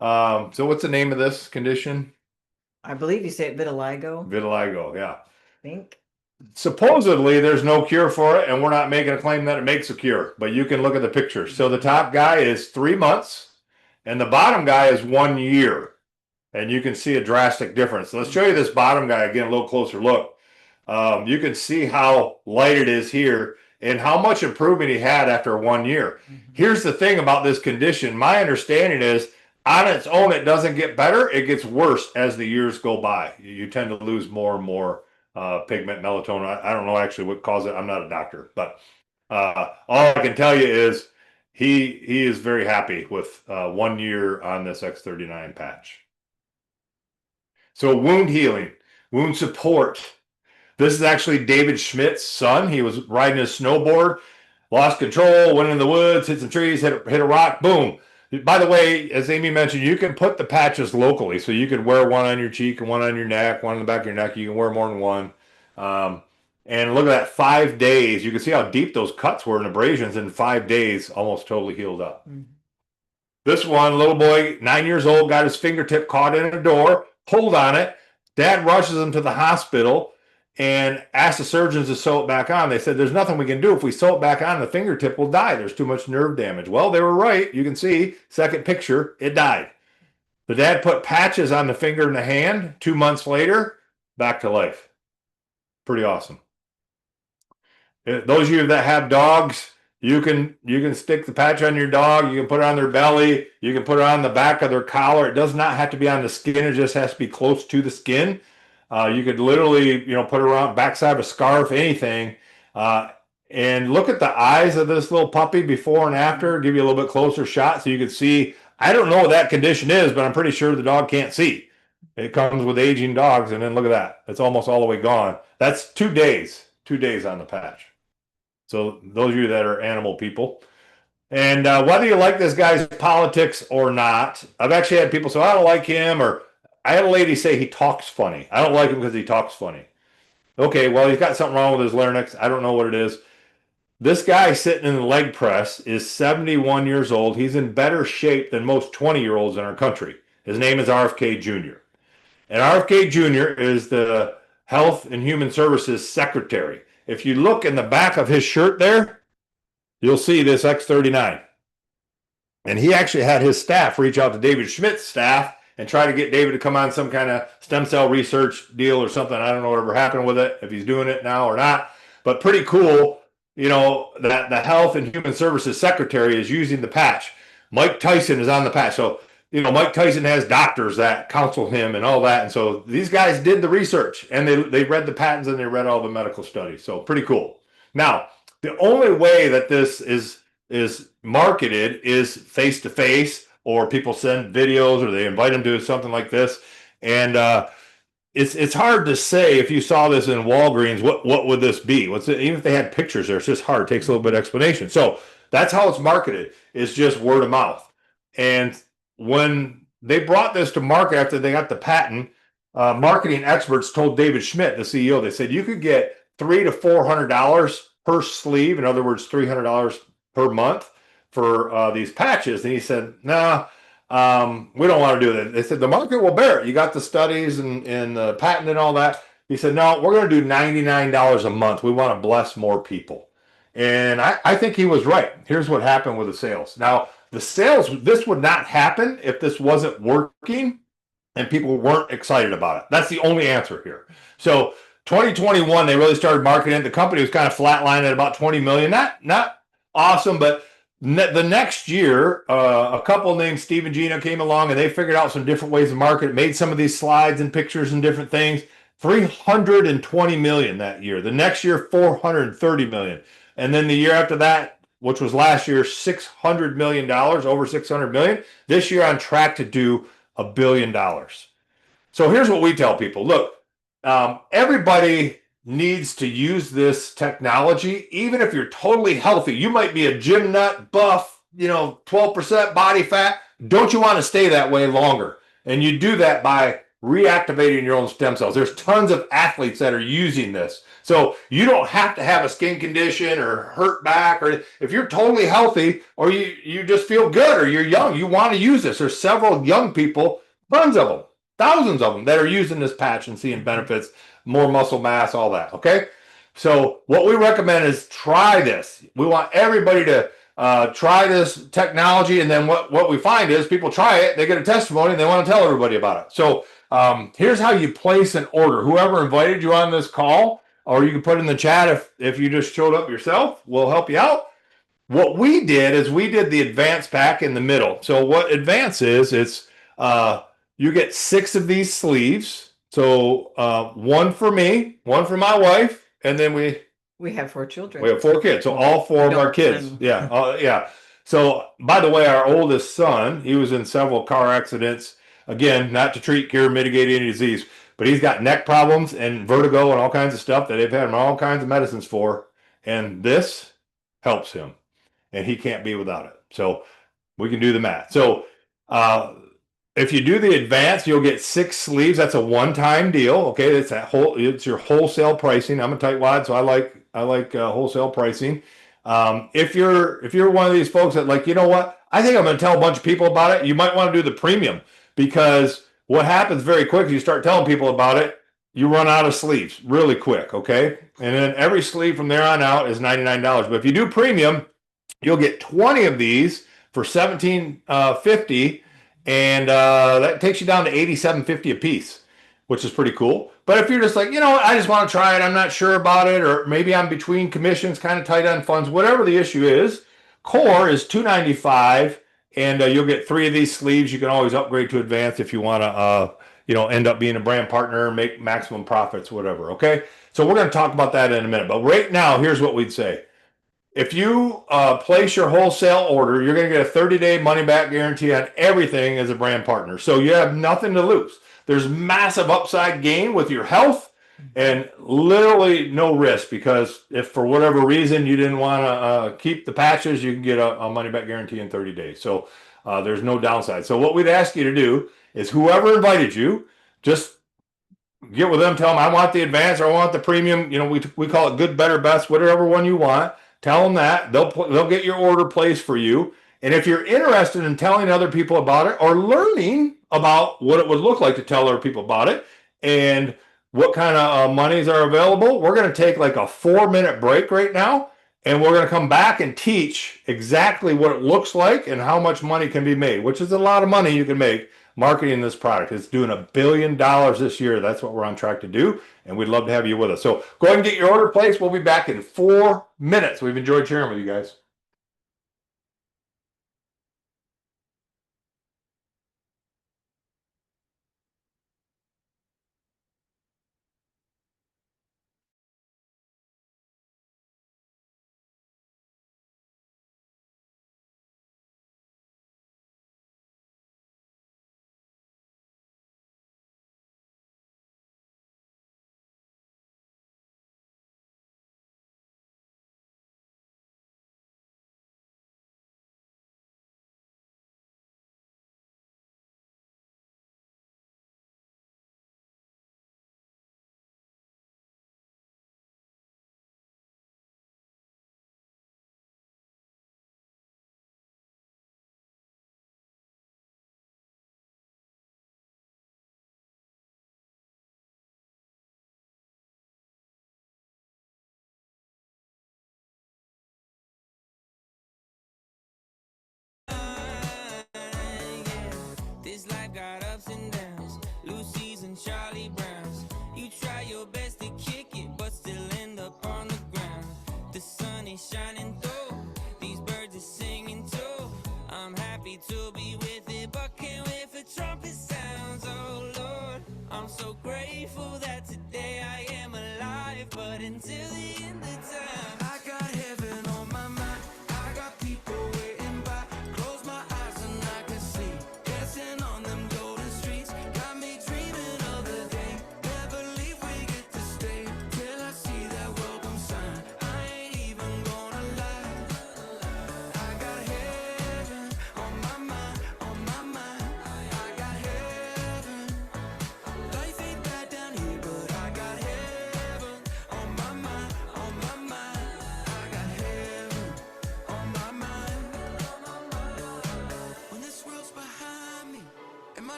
So what's the name of this condition? I believe you say it vitiligo. Vitiligo, yeah. I think. Supposedly there's no cure for it, and we're not making a claim that it makes a cure, but you can look at the picture. So the top guy is 3 months, and the bottom guy is 1 year. And you can see a drastic difference. So let's show you this bottom guy again, a little closer look. You can see how light it is here and how much improvement he had after 1 year. Here's the thing about this condition. My understanding is On its own, it doesn't get better. It gets worse as the years go by. You tend to lose more and more pigment, melatonin. I don't know actually what causes it. I'm not a doctor, but all I can tell you is he is very happy with 1 year on this X39 patch. So wound healing, wound support. This is actually David Schmidt's son. He was riding his snowboard, lost control, went in the woods, hit some trees, hit a rock, boom. By the way, as Amy mentioned, you can put the patches locally. So you could wear one on your cheek and one on your neck, one on the back of your neck. You can wear more than one. And look at that, 5 days. You can see how deep those cuts were and abrasions in 5 days, almost totally healed up. Mm-hmm. This one, little boy, 9 years old, got his fingertip caught in a door, pulled on it. Dad rushes him to the hospital and asked the surgeons to sew it back on. They said, there's nothing we can do. If we sew it back on, the fingertip will die. There's too much nerve damage. Well, they were right. You can see, second picture, it died. The dad put patches on the finger and the hand. 2 months later, back to life. Pretty awesome. Those of you that have dogs, you can stick the patch on your dog. You can put it on their belly. You can put it on the back of their collar. It does not have to be on the skin. It just has to be close to the skin. You could literally, put it around backside of a scarf, anything. And look at the eyes of this little puppy before and after. Give you a little bit closer shot so you can see. I don't know what that condition is, but I'm pretty sure the dog can't see. It comes with aging dogs, and then look at that. It's almost all the way gone. That's 2 days. 2 days on the patch. So those of you that are animal people. And whether you like this guy's politics or not, I've actually had people say, I don't like him, or I had a lady say he talks funny. I don't like him because he talks funny. Okay, well, he's got something wrong with his larynx. I don't know what it is. This guy sitting in the leg press is 71 years old. He's in better shape than most 20-year-olds in our country. His name is RFK Jr. And RFK Jr. is the Health and Human Services Secretary. If you look in the back of his shirt there, you'll see this X39. And he actually had his staff reach out to David Schmidt's staff and try to get David to come on some kind of stem cell research deal or something. I don't know whatever happened with it, if he's doing it now or not. But pretty cool, that the Health and Human Services Secretary is using the patch. Mike Tyson is on the patch. So, Mike Tyson has doctors that counsel him and all that. And so these guys did the research, and they read the patents and they read all the medical studies. So pretty cool. Now, the only way that this is marketed is face-to-face, or people send videos, or they invite them to something like this. And it's hard to say, if you saw this in Walgreens, what would this be? Even if they had pictures there, it's just hard. It takes a little bit of explanation. So that's how it's marketed. It's just word of mouth. And when they brought this to market after they got the patent, marketing experts told David Schmidt, the CEO, they said you could get $300 to $400 per sleeve. In other words, $300 per month for these patches. And he said, nah, we don't want to do that. They said the market will bear it. You got the studies and the patent and all that. He said, no, we're going to do $99 a month. We want to bless more people. And I think he was right. Here's what happened with the sales. Now, the sales, this would not happen if this wasn't working and people weren't excited about it. That's the only answer here. So 2021, they really started marketing it. The company was kind of flatlined at about 20 million. Not awesome, but the next year, a couple named Steve and Gina came along, and they figured out some different ways to market it, made some of these slides and pictures and different things. 320 million that year. The next year, 430 million. And then the year after that, which was last year, $600 million, over 600 million. This year on track to do $1 billion. So here's what we tell people. Look, everybody needs to use this technology, even if you're totally healthy. You might be a gym nut, buff, 12% body fat. Don't you want to stay that way longer? And you do that by reactivating your own stem cells. There's tons of athletes that are using this. So you don't have to have a skin condition or hurt back, or if you're totally healthy, or you just feel good, or you're young, you want to use this. There's several young people, tons of them, thousands of them, that are using this patch and seeing benefits, more muscle mass, all that. Okay. So what we recommend is try this. We want everybody to try this technology. And then what we find is people try it, they get a testimony, and they want to tell everybody about it. So here's how you place an order. Whoever invited you on this call, or you can put in the chat if you just showed up yourself, we'll help you out. What we did is we did the advance pack in the middle. So what advance is, it's you get 6 of these sleeves. So one for me, one for my wife, and then We have 4 children. we have 4 kids. So all 4 of No, our kids. none. Yeah. Yeah. So by the way, our oldest son, he was in several car accidents. Again, not to treat, cure, mitigate any disease, but he's got neck problems and vertigo and all kinds of stuff that they've had him all kinds of medicines for. And this helps him, and he can't be without it. So we can do the math. So if you do the advance, you'll get 6 sleeves. That's a one-time deal. Okay, it's your wholesale pricing. I'm a tightwad, so I like wholesale pricing. If you're one of these folks that like, you know what, I think I'm going to tell a bunch of people about it, you might want to do the premium, because what happens very quickly, you start telling people about it, you run out of sleeves really quick. Okay, and then every sleeve from there on out is $99. But if you do premium, you'll get 20 of these for $17.50, and that takes you down to $87.50 a piece, which is pretty cool. But if you're just like, you know, I just want to try it, I'm not sure about it, or maybe I'm between commissions, kind of tight on funds, whatever the issue is, core is $295, and you'll get 3 of these sleeves. You can always upgrade to advance if you want to, end up being a brand partner, make maximum profits, whatever. Okay, so we're going to talk about that in a minute. But right now, here's what we'd say. If you place your wholesale order, you're going to get a 30-day money-back guarantee on everything as a brand partner. So you have nothing to lose. There's massive upside gain with your health and literally no risk, because if for whatever reason you didn't want to keep the patches, you can get a money-back guarantee in 30 days. So there's no downside. So what we'd ask you to do is, whoever invited you, just get with them, tell them, I want the advance or I want the premium. We call it good, better, best, whatever one you want. Tell them that. They'll get your order placed for you. And if you're interested in telling other people about it, or learning about what it would look like to tell other people about it and what kind of monies are available, we're going to take like a 4-minute break right now, and we're going to come back and teach exactly what it looks like and how much money can be made, which is a lot of money you can make marketing this product. It's doing $1 billion this year. That's what we're on track to do, and we'd love to have you with us. So go ahead and get your order placed. We'll be back in 4 minutes. We've enjoyed sharing with you guys. This life got ups and downs, Lucy's and Charlie Browns. You try your best to kick it, but still end up on the ground. The sun is shining through, these birds are singing too. I'm happy to be with it, but can't wait for trumpet sounds. Oh Lord, I'm so grateful that today I am alive. But until the end of time, I got heaven on my mind. I got people waiting by. Close my eyes and I can see, dancing on them golden streets. Got me dreaming of the day, never leave, we get to stay till I see that welcome sign. I ain't even gonna lie, I got heaven on my mind, on my mind. I got heaven. Life ain't bad down here, but I got heaven on my mind.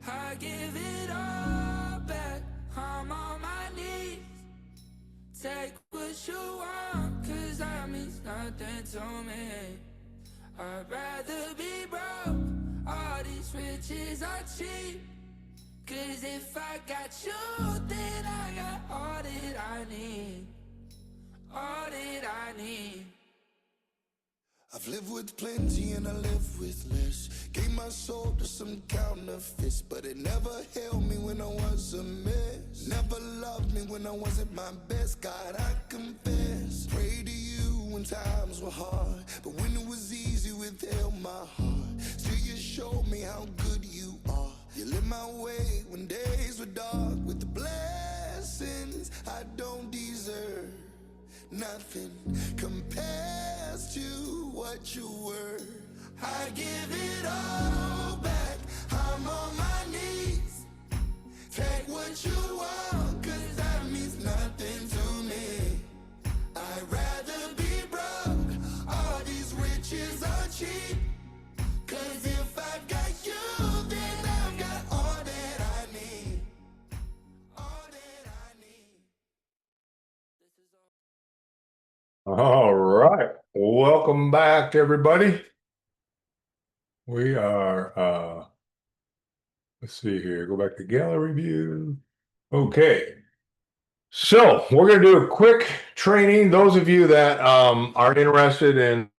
I give it all back. I'm on my knees. Take what you want, cause that means nothing to me. I'd rather be broke. All these riches are cheap. Cause if I got you, then I got all that I need. All that I need. I've lived with plenty and I live with less. Gave my soul to some counterfeits, but it never held me when I was a mess. Never loved me when I wasn't my best. God, I confess. Pray to you when times were hard, but when it was easy, withheld my heart. Still, you showed me how good you are. You lit my way when days were dark with the blessings I don't deserve. Nothing compares to what you were. I give it all back. I'm on my knees. Take what you want, cause that means nothing to me. I'd rather be broke. All these riches are cheap. Cause if I've got you, then I've got all that I need. All that I need. All right. Welcome back, everybody. We are, let's see here. Go back to gallery view. Okay. So we're going to do a quick training. Those of you that are interested in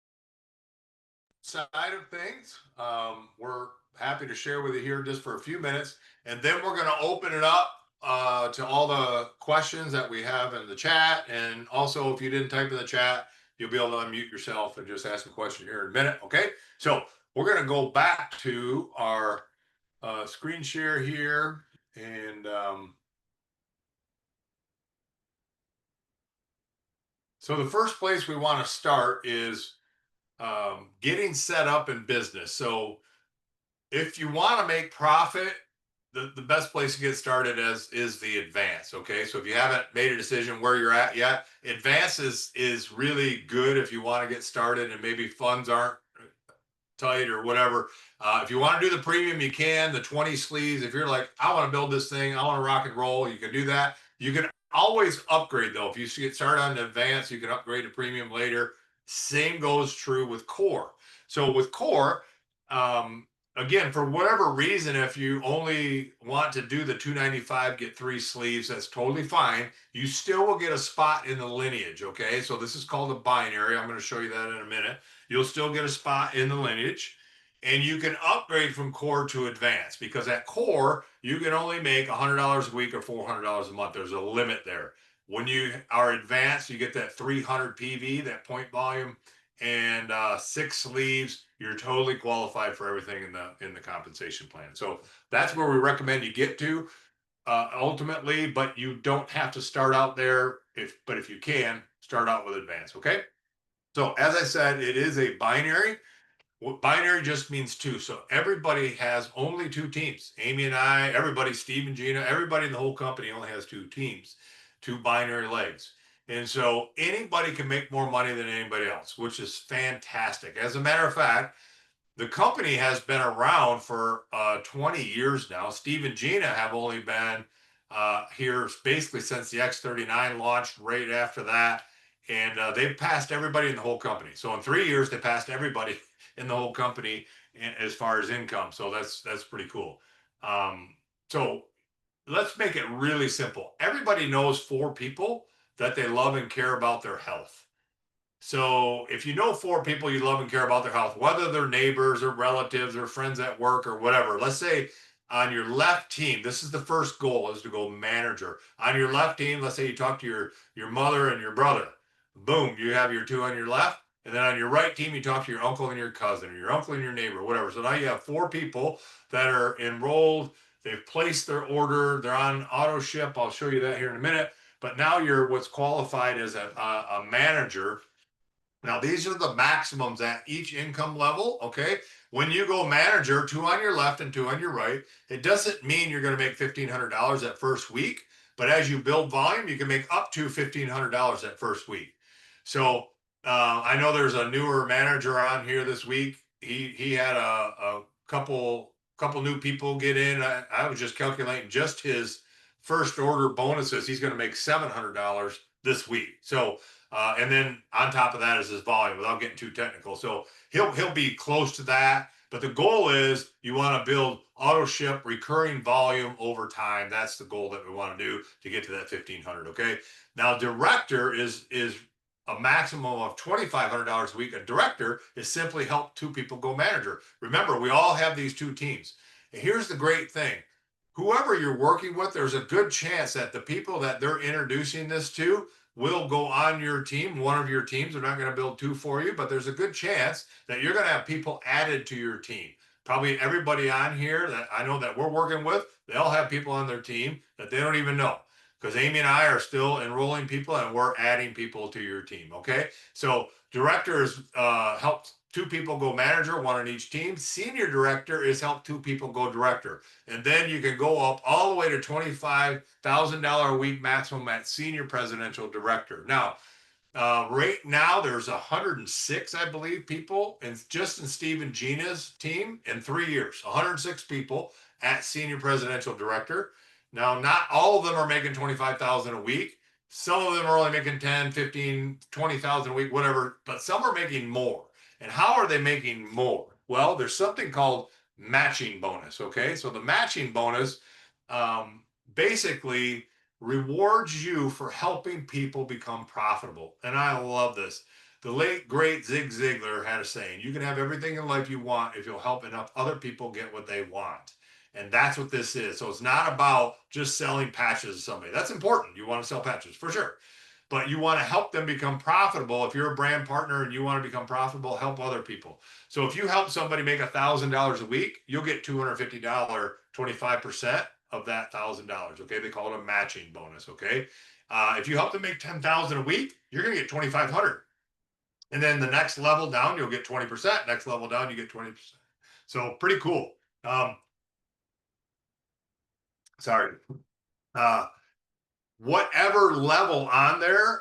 side of things, we're happy to share with you here just for a few minutes. And then we're going to open it up to all the questions that we have in the chat. And also, if you didn't type in the chat, you'll be able to unmute yourself and just ask a question here in a minute. Okay. So we're going to go back to our screen share here. And so the first place we want to start is getting set up in business. So if you want to make profit, the best place to get started is the advance. Okay. So if you haven't made a decision where you're at yet, advance is really good if you want to get started and maybe funds aren't tight or whatever. If you want to do the premium, you can. The 20 sleeves, if you're like, I want to build this thing, I want to rock and roll, you can do that. You can always upgrade though. If you get started on the advance, you can upgrade to premium later. Same goes true with core. So with core, again, for whatever reason, if you only want to do the 295, get 3 sleeves, that's totally fine. You still will get a spot in the lineage. Okay. So this is called a binary. I'm going to show you that in a minute. You'll still get a spot in the lineage, and you can upgrade from core to advanced, because at core, you can only make $100 a week or $400 a month. There's a limit there. When you are advanced, you get that 300 PV, that point volume, and 6 sleeves. You're totally qualified for everything in the compensation plan. So that's where we recommend you get to ultimately, but you don't have to start out there. But if you can, start out with advanced. Okay. So as I said, it is a binary. What binary just means 2. So everybody has only 2 teams. Amy and I, everybody, Steve and Gina, everybody in the whole company only has 2 teams, 2 binary legs. And so anybody can make more money than anybody else, which is fantastic. As a matter of fact, the company has been around for 20 years now. Steve and Gina have only been here basically since the X39 launched right after that. And they've passed everybody in the whole company. So in 3 years, they passed everybody in the whole company as far as income. So that's pretty cool. So let's make it really simple. Everybody knows 4 people that they love and care about their health. So if you know 4 people you love and care about their health, whether they're neighbors or relatives or friends at work or whatever, let's say on your left team, this is the first goal, is to go manager. On your left team, let's say you talk to your mother and your brother. Boom, you have your 2 on your left. And then on your right team, you talk to your uncle and your cousin, or your uncle and your neighbor, whatever. So now you have 4 people that are enrolled. They've placed their order. They're on auto ship. I'll show you that here in a minute. But now you're what's qualified as a manager. Now, these are the maximums at each income level, okay? When you go manager, 2 on your left and 2 on your right, it doesn't mean you're going to make $1,500 that first week. But as you build volume, you can make up to $1,500 that first week. So I know there's a newer manager on here this week. He had a couple couple new people get in. I was just calculating just his first order bonuses. He's going to make $700 this week. So, and then on top of that is his volume without getting too technical. So he'll be close to that. But the goal is you want to build auto ship recurring volume over time. That's the goal that we want to do to get to that 1,500. Okay. Now, director is a maximum of $2,500 a week. A director is simply help two people go manager. Remember, we all have these two teams. And here's the great thing. Whoever you're working with, there's a good chance that the people that they're introducing this to will go on your team, one of your teams. They're not going to build two for you, but there's a good chance that you're going to have people added to your team. Probably everybody on here that I know that we're working with, they'll have people on their team that they don't even know, because Amy and I are still enrolling people and we're adding people to your team. Okay. So directors help two people go manager, one on each team. Senior director is help two people go director. And then you can go up all the way to $25,000 a week maximum at senior presidential director. Now, right now there's 106, I believe, people just in Steve and Gina's team in 3 years, 106 people at senior presidential director. Now, not all of them are making $25,000 a week. Some of them are only making 10, 15, 20,000 a week, whatever, but some are making more. And how are they making more? Well, there's something called matching bonus. Okay. So the matching bonus basically rewards you for helping people become profitable. And I love this. The late, great Zig Ziglar had a saying, you can have everything in life you want if you'll help enough other people get what they want. And that's what this is. So it's not about just selling patches to somebody. That's important. You want to sell patches for sure. But you want to help them become profitable. If you're a brand partner and you want to become profitable, help other people. So if you help somebody make $1,000 a week, you'll get $250, 25% of that $1,000. Okay. They call it a matching bonus. Okay. If you help them make $10,000 a week, you're going to get $2,500. And then the next level down, you'll get 20%. Next level down, you get 20%. So pretty cool. Whatever level on there,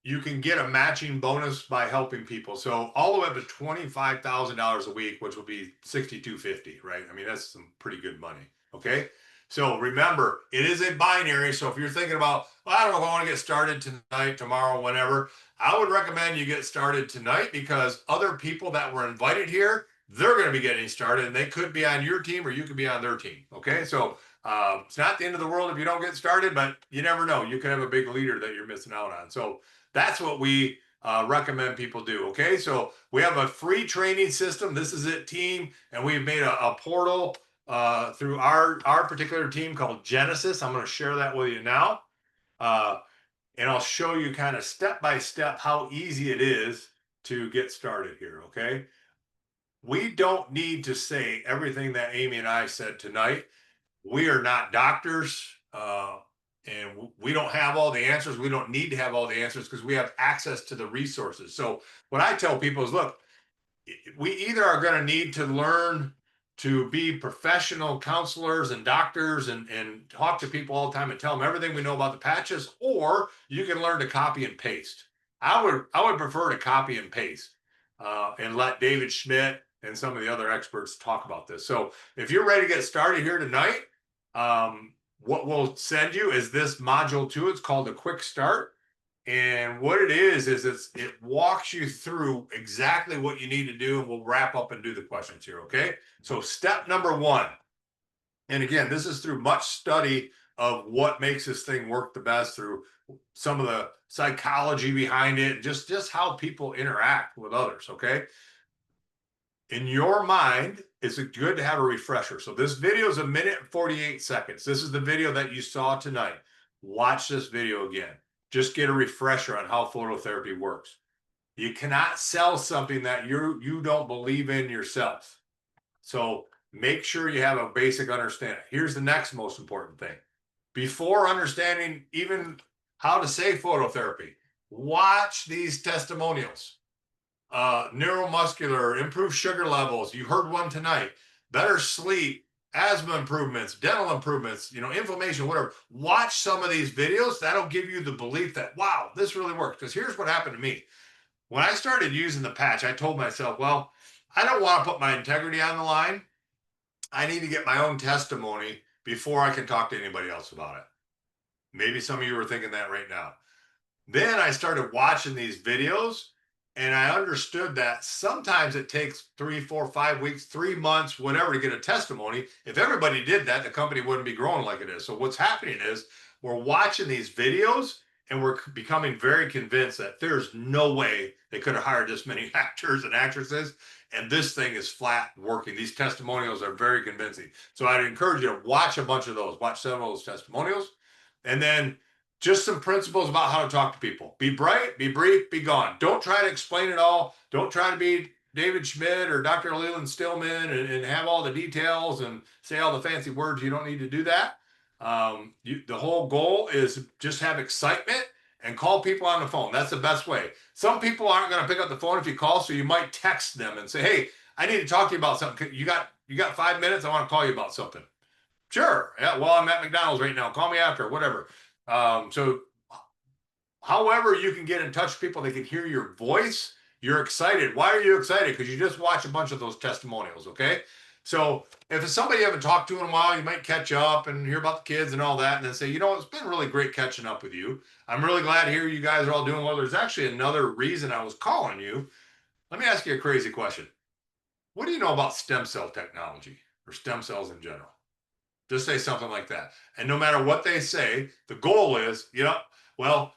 you can get a matching bonus by helping people. So all the way up to $25,000 a week, which will be $6,250, right? I mean, that's some pretty good money. Okay. So remember, it is a binary. So if you're thinking about, well, I don't know if I want to get started tonight, tomorrow, whenever, I would recommend you get started tonight, because other people that were invited here, they're going to be getting started and they could be on your team or you could be on their team. Okay. So it's not the end of the world if you don't get started, but you never know. You could have a big leader that you're missing out on. So that's what we recommend people do. Okay. So we have a free training system. This is it team. And we've made a portal through our particular team called Genesis. I'm going to share that with you now. And I'll show you kind of step by step how easy it is to get started here. Okay. We don't need to say everything that Amy and I said tonight. We are not doctors, and we don't have all the answers. We don't need to have all the answers because we have access to the resources. So what I tell people is, look, we either are going to need to learn to be professional counselors and doctors and talk to people all the time and tell them everything we know about the patches, or you can learn to copy and paste. I would prefer to copy and paste and let David Schmidt and some of the other experts talk about this. So if you're ready to get started here tonight, what we'll send you is this module 2. It's called a quick start. And what it is it walks you through exactly what you need to do. And we'll wrap up and do the questions here. Okay. So step number 1. And again, this is through much study of what makes this thing work the best, through some of the psychology behind it, just how people interact with others. Okay. In your mind, it's good to have a refresher. So this video is 1 minute and 48 seconds. This is the video that you saw tonight. Watch this video again. Just get a refresher on how phototherapy works. You cannot sell something that you don't believe in yourself. So make sure you have a basic understanding. Here's the next most important thing. Before understanding even how to say phototherapy, watch these testimonials. Neuromuscular, improved sugar levels. You heard one tonight. Better sleep, asthma improvements, dental improvements, inflammation, whatever. Watch some of these videos. That'll give you the belief that, wow, this really works. Because here's what happened to me. When I started using the patch, I told myself, well, I don't want to put my integrity on the line. I need to get my own testimony before I can talk to anybody else about it. Maybe some of you are thinking that right now. Then I started watching these videos and I understood that sometimes it takes 3, 4, 5 weeks, 3 months, whatever, to get a testimony. If everybody did that, the company wouldn't be growing like it is. So what's happening is we're watching these videos and we're becoming very convinced that there's no way they could have hired this many actors and actresses. And this thing is flat working. These testimonials are very convincing. So I'd encourage you to watch a bunch of those, watch several of those testimonials. And then just some principles about how to talk to people. Be bright, be brief, be gone. Don't try to explain it all. Don't try to be David Schmidt or Dr. Leland Stillman and have all the details and say all the fancy words. You don't need to do that. The whole goal is just have excitement and call people on the phone. That's the best way. Some people aren't going to pick up the phone if you call, so you might text them and say, hey, I need to talk to you about something. You got 5 minutes? I want to call you about something. Sure. Yeah. Well, I'm at McDonald's right now. Call me after, whatever. So however you can get in touch with people, they can hear your voice. You're excited. Why are you excited? Because you just watch a bunch of those testimonials. Okay. So if it's somebody you haven't talked to in a while, you might catch up and hear about the kids and all that, and then say, you know, it's been really great catching up with you. I'm really glad to hear you guys are all doing well. There's actually another reason I was calling you. Let me ask you a crazy question. What do you know about stem cell technology or stem cells in general? Just say something like that. And no matter what they say, the goal is, I'm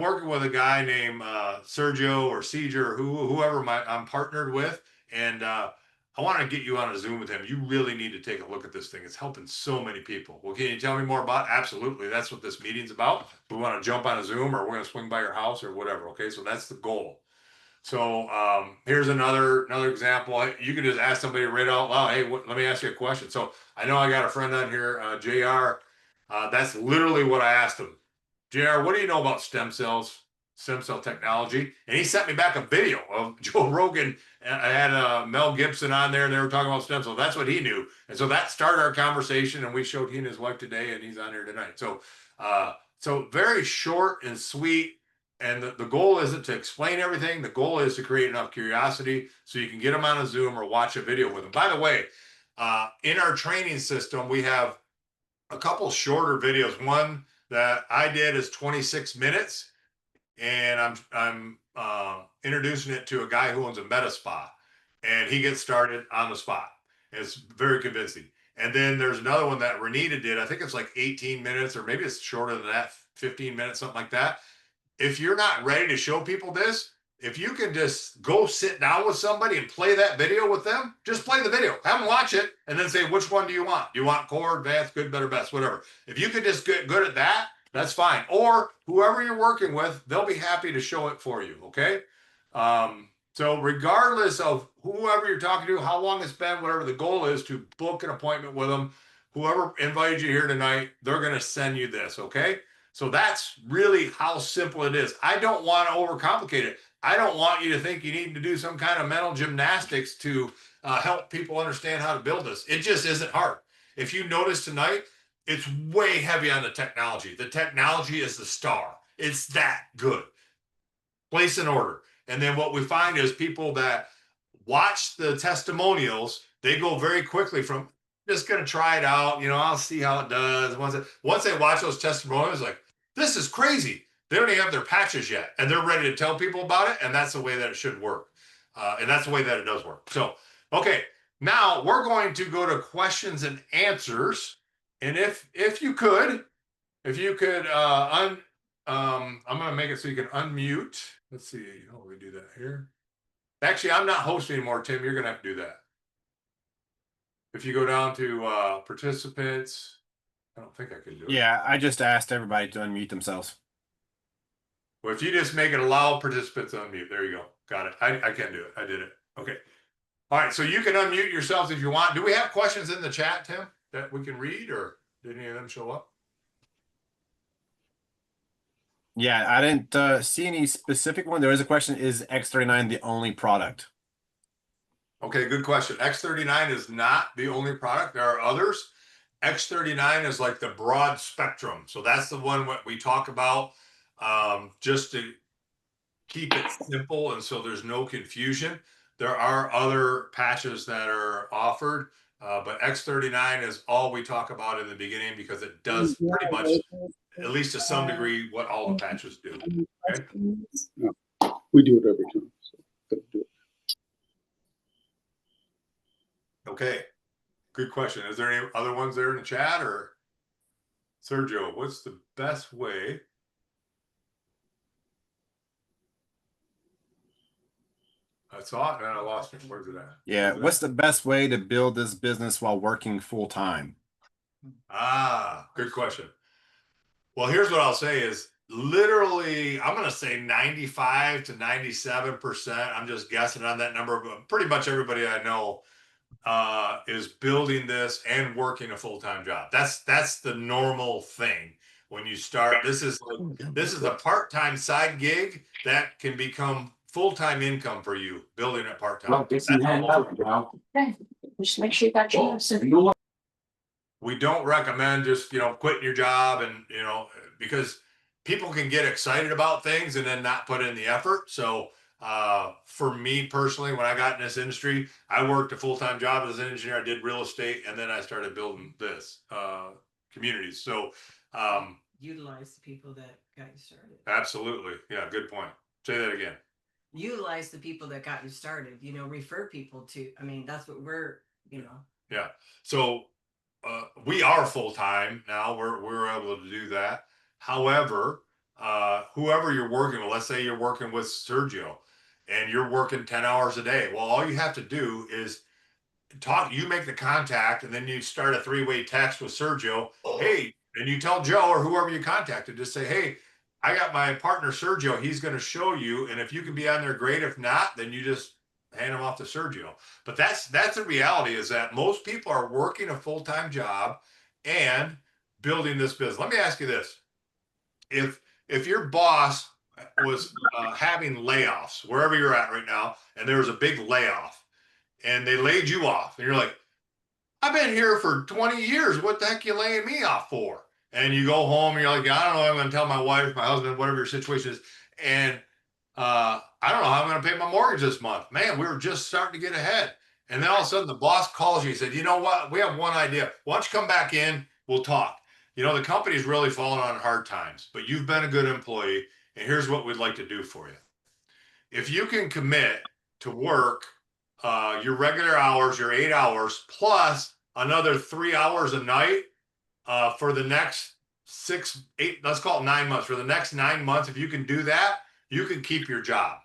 working with a guy named Sergio or Seeger or whoever I'm partnered with, and I want to get you on a Zoom with him. You really need to take a look at this thing. It's helping so many people. Well, can you tell me more about it? Absolutely. That's what this meeting's about. We want to jump on a Zoom or we're going to swing by your house or whatever. Okay, so that's the goal. So here's another example. You can just ask somebody right out loud, hey, let me ask you a question. So I know I got a friend on here, JR. That's literally what I asked him. JR, what do you know about stem cell technology? And he sent me back a video of Joe Rogan. I had Mel Gibson on there and they were talking about stem cells. That's what he knew. And so that started our conversation, and we showed he and his wife today, and he's on here tonight. So very short and sweet. And the goal isn't to explain everything. The goal is to create enough curiosity so you can get them on a Zoom or watch a video with them. By the way, in our training system, we have a couple shorter videos. One that I did is 26 minutes, and I'm introducing it to a guy who owns a med spa, and he gets started on the spot. It's very convincing. And then there's another one that Renita did. I think it's like 18 minutes, or maybe it's shorter than that, 15 minutes, something like that. If you're not ready to show people this, if you can just go sit down with somebody and play that video with them, just play the video, have them watch it, and then say, which one do you want? Do you want core, advanced, good, better, best, whatever. If you could just get good at that, that's fine. Or whoever you're working with, they'll be happy to show it for you, okay? So regardless of whoever you're talking to, how long it's been, whatever the goal is, to book an appointment with them, whoever invited you here tonight, they're going to send you this, okay? So that's really how simple it is. I don't want to overcomplicate it. I don't want you to think you need to do some kind of mental gymnastics to help people understand how to build this. It just isn't hard. If you notice tonight, it's way heavy on the technology. The technology is the star. It's that good. Place an order. And then what we find is people that watch the testimonials, they go very quickly from just going to try it out. I'll see how it does. Once they watch those testimonials, like, this is crazy. They don't even have their patches yet, and they're ready to tell people about it. And that's the way that it should work. And that's the way that it does work. So, okay, now we're going to go to questions and answers. And if you could, I'm going to make it so you can unmute. Let's see how we do that here. Actually, I'm not hosting anymore, Tim. You're going to have to do that. If you go down to participants, I don't think I can do it. Yeah, I just asked everybody to unmute themselves. Well, if you just make it allow participants to unmute, there you go. Got it. I can do it. I did it. Okay. All right. So you can unmute yourselves if you want. Do we have questions in the chat, Tim, that we can read, or did any of them show up? Yeah, I didn't see any specific one. There is a question, is X39 the only product? Okay, good question. X39 is not the only product. There are others. X39 is like the broad spectrum. So that's the one what we talk about, just to keep it simple and so there's no confusion. There are other patches that are offered. But X39 is all we talk about in the beginning because it does pretty much, at least to some degree, what all the patches do. Okay. No, we do it every time. So gotta do it. Okay. Good question. Is there any other ones there in the chat, or Sergio, what's the best way? I saw it and I lost it. Where's it at? Yeah. Where's it What's at? the best way to build this business while working full time? Ah, good question. Well, here's what I'll say is literally, I'm going to say 95 to 97%. I'm just guessing on that number, but pretty much everybody I know is building this and working a full-time job. That's the normal thing when you start. This is a part-time side gig that can become full-time income for you building it part-time. Okay, just make sure you got your answer. We don't recommend just quitting your job and because people can get excited about things and then not put in the effort. So for me personally, when I got in this industry, I worked a full-time job as an engineer. I did real estate, and then I started building this communities. So Utilize the people that got you started. absolutely, yeah, good point. Say that again. Utilize the people that got you started. Refer people to. I mean, that's what we're. Yeah. So we are full-time now. We're able to do that. However, whoever you're working with, let's say you're working with Sergio and you're working 10 hours a day. Well, all you have to do is you make the contact, and then you start a 3-way text with Sergio. Hey, and you tell Joe or whoever you contacted, just say, hey, I got my partner Sergio. He's going to show you. And if you can be on there, great. If not, then you just hand them off to Sergio. But that's the reality, is that most people are working a full-time job and building this business. Let me ask you this. If your boss was having layoffs wherever you're at right now, and there was a big layoff and they laid you off, and you're like, I've been here for 20 years. What the heck are you laying me off for? And you go home and you're like, I don't know. I'm going to tell my wife, my husband, whatever your situation is. And I don't know how I'm going to pay my mortgage this month. Man, we were just starting to get ahead. And then all of a sudden the boss calls you and said, you know what? We have one idea. Why don't you come back in? We'll talk. The company's really fallen on hard times, but you've been a good employee. And here's what we'd like to do for you. If you can commit to work your regular hours, your 8 hours, plus another 3 hours a night for the next 6, 8, let's call it 9 months. For the next 9 months, if you can do that, you can keep your job.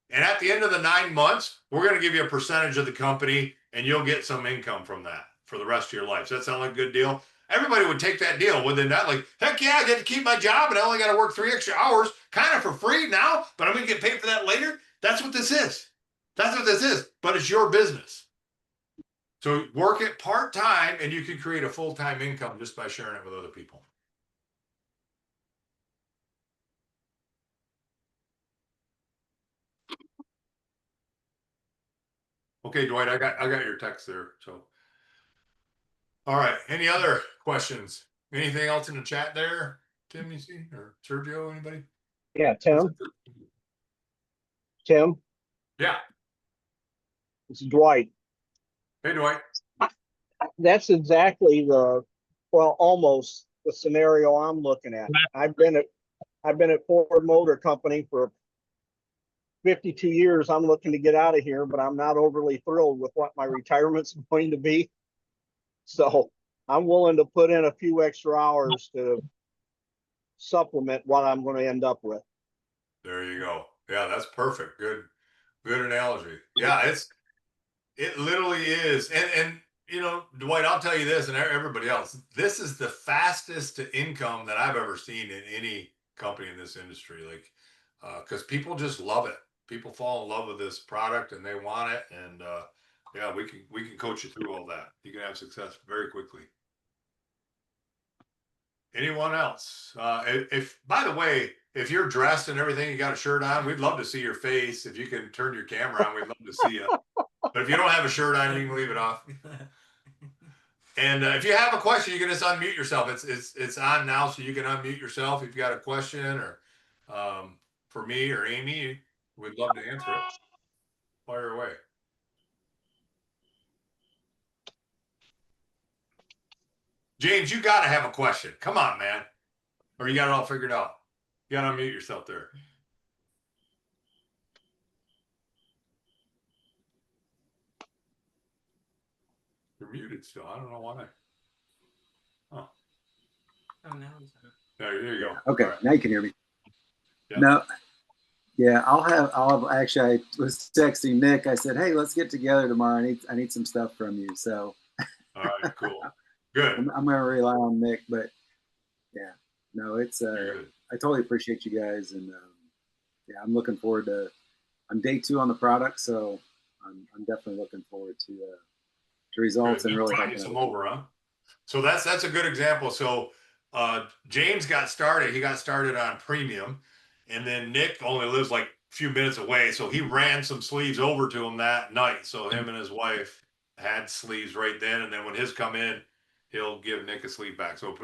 And at the end of the 9 months, we're going to give you a percentage of the company, and you'll get some income from that for the rest of your life. Does that sound like a good deal? Everybody would take that deal, would they not? Like, heck yeah, I get to keep my job, and I only got to work 3 extra hours, kind of for free now, but I'm going to get paid for that later. That's what this is. That's what this is. But it's your business. So work it part-time, and you can create a full-time income just by sharing it with other people. Okay, Dwight, I got your text there. So, all right. Any other questions? Anything else in the chat there, Tim? You see, or Sergio? Anybody? Yeah, Tim. Tim, Yeah. it's Dwight. Hey, Dwight. That's exactly almost the scenario I'm looking at. I've been at Ford Motor Company for 52 years. I'm looking to get out of here, but I'm not overly thrilled with what my retirement's going to be. So I'm willing to put in a few extra hours to supplement what I'm going to end up with. There you go. Yeah, that's perfect. Good analogy. Yeah, it literally is. And Dwight, I'll tell you this, and everybody else, this is the fastest to income that I've ever seen in any company in this industry. Like, because people just love it. People fall in love with this product and they want it. And yeah, we can coach you through all that. You can have success very quickly. Anyone else? If by the way, if you're dressed and everything, you got a shirt on, we'd love to see your face. If you can turn your camera on, we'd love to see you. But if you don't have a shirt on, you can leave it off. And if you have a question, you can just unmute yourself. It's on now, so you can unmute yourself if you got a question, or for me or Amy, we'd love to answer it. Fire away. James, you got to have a question. Come on, man. Or you got it all figured out. You got to unmute yourself there. You're muted still. I don't know why. Oh. Oh, no. There you go. Okay, Right. now you can hear me. Yep. No, yeah, actually, I was texting Nick. I said, hey, let's get together tomorrow. I need some stuff from you. So All right, cool. Good. I'm going to rely on Nick, but yeah, no, it's, Good. I totally appreciate you guys. And yeah, I'm looking forward to, I'm day 2 on the product. So I'm definitely looking forward to results Good. and really Brought you some over, huh? So that's a good example. So James got started. He got started on premium, and then Nick only lives like a few minutes away, so he ran some sleeves over to him that night. So him and his wife had sleeves right then, and then when his come in, he'll give Nick a sleeve back. So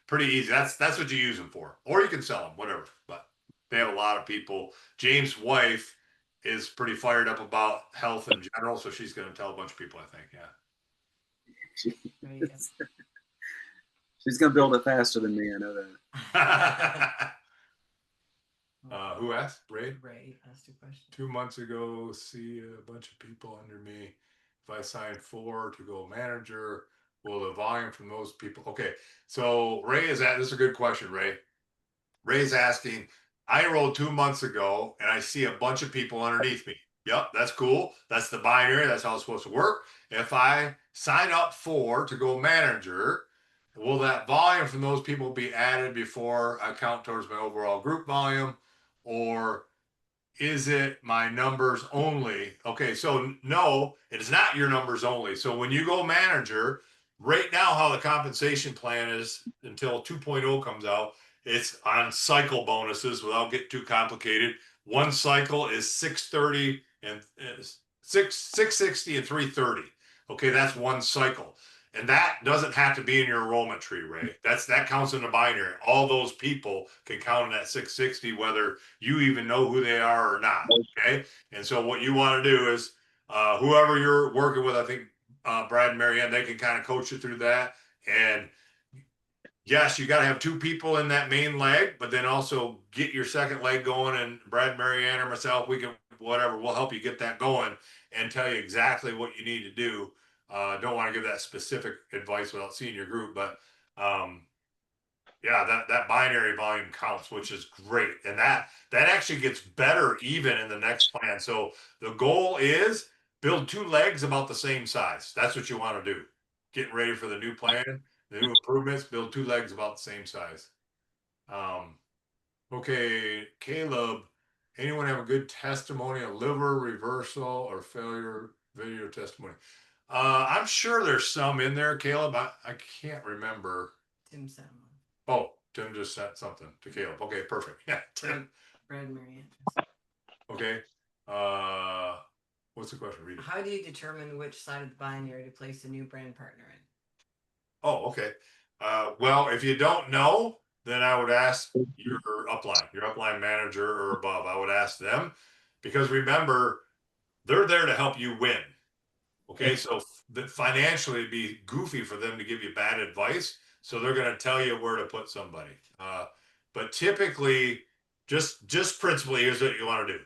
pretty easy. That's what you use them for, or you can sell them, whatever. But they have a lot of people. James' wife is pretty fired up about health in general, so she's going to tell a bunch of people, I think. Yeah. She's going to build it faster than me. I know that. Who asked? Ray? Ray asked a question. 2 months ago, see a bunch of people under me. If I sign 4 to go manager, will the volume from those people? Okay. So Ray is this is a good question, Ray. Ray's asking, I enrolled 2 months ago and I see a bunch of people underneath me. Yep, that's cool. That's the binary. That's how it's supposed to work. If I sign up 4 to go manager, will that volume from those people be added before I count towards my overall group volume? Or is it my numbers only? Okay, so no, it is not your numbers only. So when you go manager, right now how the compensation plan is until 2.0 comes out, it's on cycle bonuses without getting too complicated. One cycle is 630 and 660 and 330. Okay, that's one cycle. And that doesn't have to be in your enrollment tree, Ray. That counts in the binary. All those people can count in that 660, whether you even know who they are or not. Okay. And so what you want to do is whoever you're working with, I think Brad and Marianne, they can kind of coach you through that. And yes, you got to have 2 people in that main leg, but then also get your second leg going. And Brad, Marianne, or myself, we can, whatever, we'll help you get that going and tell you exactly what you need to do. Don't want to give that specific advice without seeing your group, but yeah, that binary volume counts, which is great. And that actually gets better even in the next plan. So the goal is build 2 legs about the same size. That's what you want to do. Getting ready for the new plan, the new improvements, build 2 legs about the same size. Okay, Caleb, anyone have a good testimony, a liver reversal or failure video testimony? I'm sure there's some in there, Caleb. I can't remember. Tim sent one. Oh, Tim just sent something to Caleb. Okay, perfect. Yeah, Tim. Brad Marianne. Okay. What's the question? Read it. How do you determine which side of the binary to place a new brand partner in? Oh, okay. Well, if you don't know, then I would ask your upline manager or above. I would ask them, because remember, they're there to help you win. Okay, so financially it'd be goofy for them to give you bad advice. So they're going to tell you where to put somebody. But typically, just principally, here's what you want to do.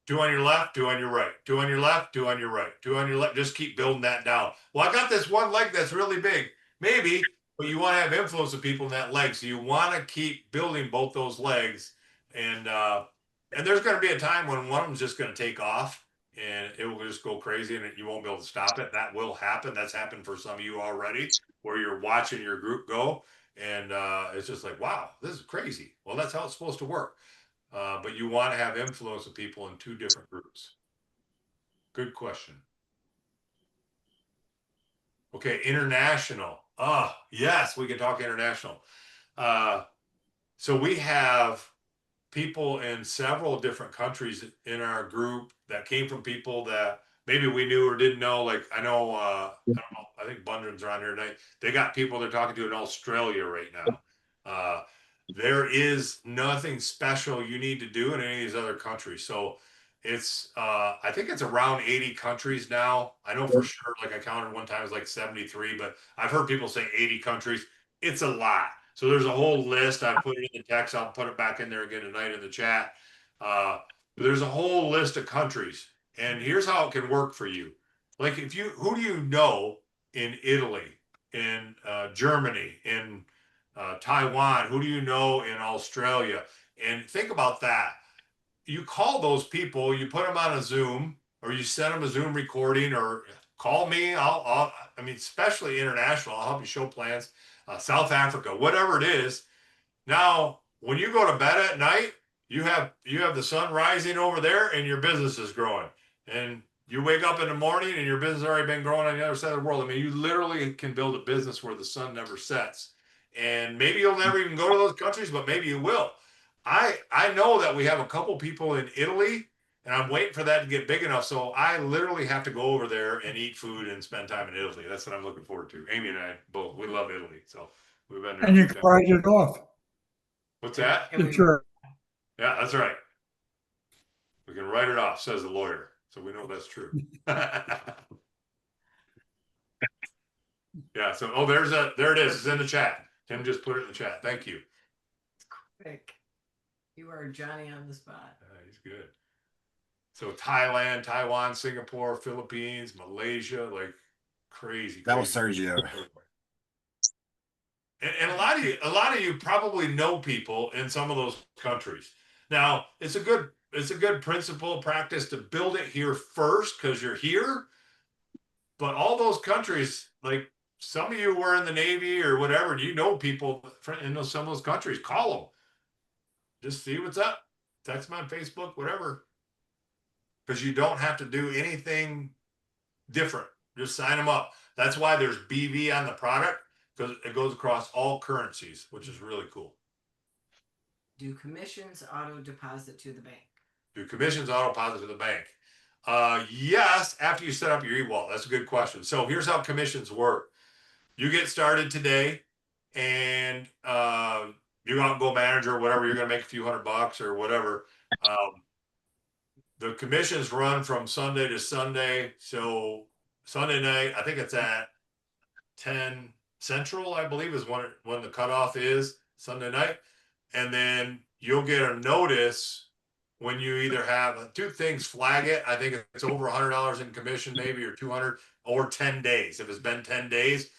2 on your left, 2 on your right, 2 on your left, 2 on your right, 2 on your left. Just keep building that down. Well, I got this one leg that's really big. Maybe, but you want to have influence of people in that leg. So you want to keep building both those legs. And there's going to be a time when one of them's just going to take off. And it will just go crazy and you won't be able to stop it. That will happen. That's happened for some of you already, where you're watching your group go. And it's just like, wow, this is crazy. Well, that's how it's supposed to work. But you want to have influence of people in 2 different groups. Good question. Okay, international. Yes, we can talk international. So we have people in several different countries in our group that came from people that maybe we knew or didn't know. Like I know, I don't know, I think Bundren's around here tonight. They got people they're talking to in Australia right now. There is nothing special you need to do in any of these other countries. So it's, I think it's around 80 countries now. I know for sure, like I counted one time, it was like 73, but I've heard people say 80 countries. it's a lot. So there's a whole list. I put it in the text. I'll put it back in there again tonight in the chat. But there's a whole list of countries, and here's how it can work for you. Like who do you know in Italy, in Germany, in Taiwan? Who do you know in Australia? And think about that. You call those people, you put them on a Zoom, or you send them a Zoom recording, or call me. I mean, especially international. I'll help you show plans. South Africa, whatever it is. Now, when you go to bed at night, you have the sun rising over there, and your business is growing. And you wake up in the morning, and your business has already been growing on the other side of the world. I mean, you literally can build a business where the sun never sets. And maybe you'll never even go to those countries, but maybe you will. I know that we have a couple people in Italy, and I'm waiting for that to get big enough. So I literally have to go over there and eat food and spend time in Italy. That's what I'm looking forward to. Amy and I both, we love Italy. So we've been there. And you can write it off. What's that? Sure. Yeah, that's right. We can write it off, says the lawyer. So we know that's true. Yeah. So, there it is. It's in the chat. Tim just put it in the chat. Thank you. Quick. You are Johnny on the spot. He's good. So Thailand, Taiwan, Singapore, Philippines, Malaysia, like crazy. That was crazy. Sergio. And a lot of you probably know people in some of those countries. Now, it's a good principle practice to build it here first because you're here. But all those countries, like some of you were in the Navy or whatever, you know people in some of those countries. Call them. Just see what's up. Text them on Facebook, whatever. Because you don't have to do anything different. Just sign them up. That's why there's BV on the product, because it goes across all currencies, which is really cool. Do commissions auto deposit to the bank? Do commissions auto deposit to the bank? Yes, after you set up your e-wallet. That's a good question. So here's how commissions work. You get started today, and you're going to go manager or whatever. You're going to make a few $100 or whatever. The commissions run from Sunday to Sunday. So Sunday night, I think it's at 10 Central, I believe, is when the cutoff is Sunday night. And then you'll get a notice when you either have two things, flag it. I think it's over $100 in commission, maybe, or 200, or 10 days. If it's been 10 days,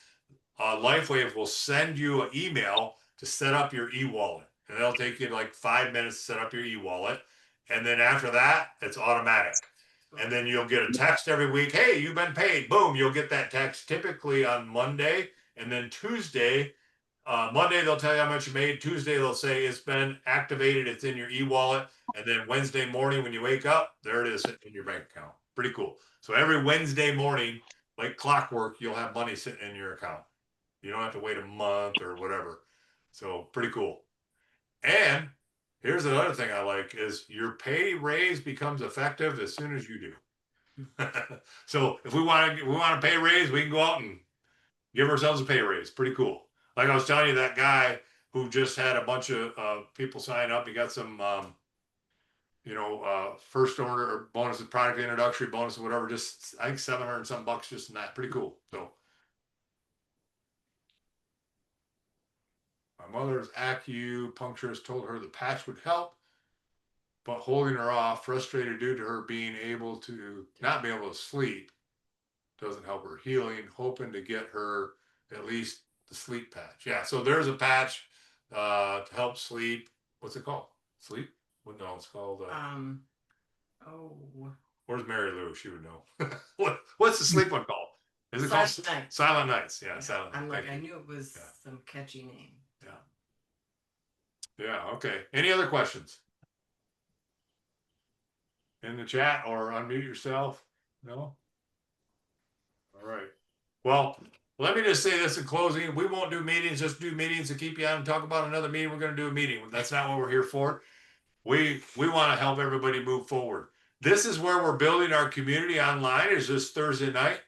LifeWave will send you an email to set up your e-wallet. And it'll take you like 5 minutes to set up your e-wallet. And then after that, it's automatic. And then you'll get a text every week. Hey, you've been paid. Boom. You'll get that text typically on Monday. And then Tuesday, Monday, they'll tell you how much you made. Tuesday, they'll say it's been activated. It's in your e-wallet. And then Wednesday morning, when you wake up, there it is in your bank account. Pretty cool. So every Wednesday morning, like clockwork, you'll have money sitting in your account. You don't have to wait a month or whatever. So pretty cool. And here's another thing I like is your pay raise becomes effective as soon as you do. So if we want a pay raise, we can go out and give ourselves a pay raise. Pretty cool. Like I was telling you, that guy who just had a bunch of people sign up, he got some, first order bonuses, product introductory bonus, or whatever. Just I think $700 and some bucks just in that. Pretty cool. So my mother's acupuncturist told her the patch would help, but holding her off, frustrated due to her being able to not be able to sleep, doesn't help her healing, hoping to get her at least the sleep patch. Yeah, so there's a patch to help sleep. What's it called? Sleep? What? No, it's called. Where's Mary Lou? She would know. What's the sleep one called? Is it Silent called Night. Silent Nights? Yeah, Yeah, Silent Night. I'm like, Thank I you. knew it was some catchy name. Yeah. Okay. Any other questions? In the chat or unmute yourself? No? All right. Well, let me just say this in closing. We won't do meetings, just do meetings to keep you on and talk about another meeting. We're going to do a meeting. That's not what we're here for. We want to help everybody move forward. This is where we're building our community online, is this Thursday night.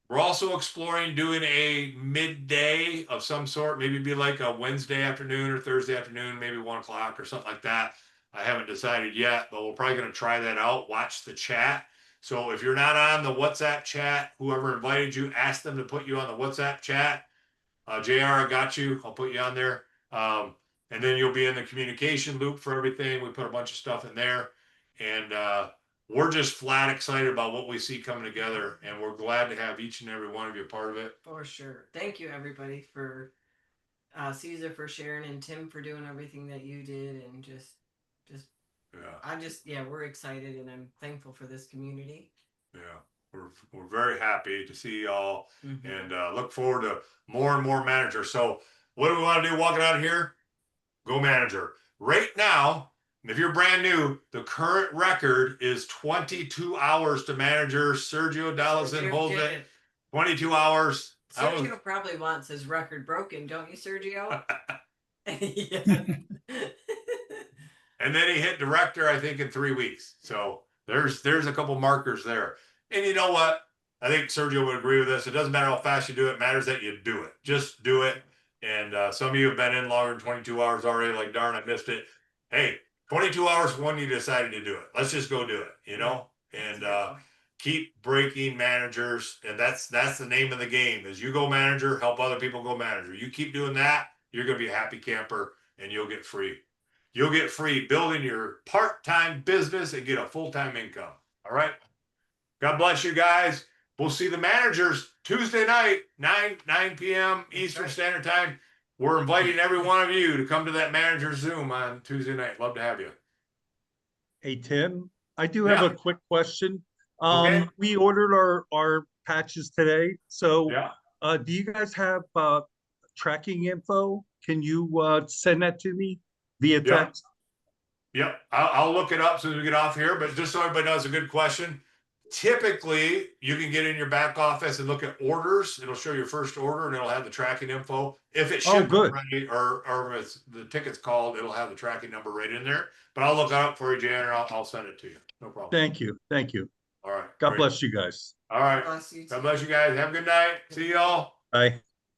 We're also exploring doing a midday of some sort, maybe be like a Wednesday afternoon or Thursday afternoon, maybe 1 o'clock or something like that. I haven't decided yet, but we're probably going to try that out. Watch the chat. So if you're not on the WhatsApp chat, whoever invited you, ask them to put you on the WhatsApp chat. JR, I got you. I'll put you on there. And then you'll be in the communication loop for everything. We put a bunch of stuff in there. And we're just flat excited about what we see coming together. And we're glad to have each and every one of you a part of it. For sure. Thank you, everybody, for Caesar for sharing and Tim for doing everything that you did. And we're excited and I'm thankful for this community. Yeah. We're very happy to see y'all and look forward to more and more managers. So what do we want to do walking out of here? Go manager. Right now, if you're brand new, the current record is 22 hours to manager. Sergio Dallison holds it. 22 hours. Sergio probably wants his record broken, don't you, Sergio? And then he hit director, I think, in 3 weeks. So there's a couple markers there. And you know what? I think Sergio would agree with this. It doesn't matter how fast you do it. It matters that you do it. Just do it. And some of you have been in longer than 22 hours already. Like, darn, I missed it. Hey, 22 hours when you decided to do it. Let's just go do it, you know? And keep breaking managers. And that's the name of the game is you go manager, help other people go manager. You keep doing that, you're going to be a happy camper and you'll get free. You'll get free building your part-time business and get a full-time income. All right? God bless you guys. We'll see the managers Tuesday night, 9 p.m. Eastern Standard Time. We're inviting every one of you to come to that manager Zoom on Tuesday night. Love to have you. Hey, Tim, I do have a quick question. Okay. We ordered our patches today. So yeah. Do you guys have tracking info? Can you send that to me via text? Yep. I'll look it up as soon as we get off here. But just so everybody knows, a good question. Typically, you can get in your back office and look at orders. It'll show your first order and it'll have the tracking info. If it's shipped already or if the ticket's called, it'll have the tracking number right in there. But I'll look it up for you, Jan, and I'll send it to you. No problem. Thank you. Thank you. All right. God bless you guys. All right. God bless you guys. Have a good night. See y'all. Bye.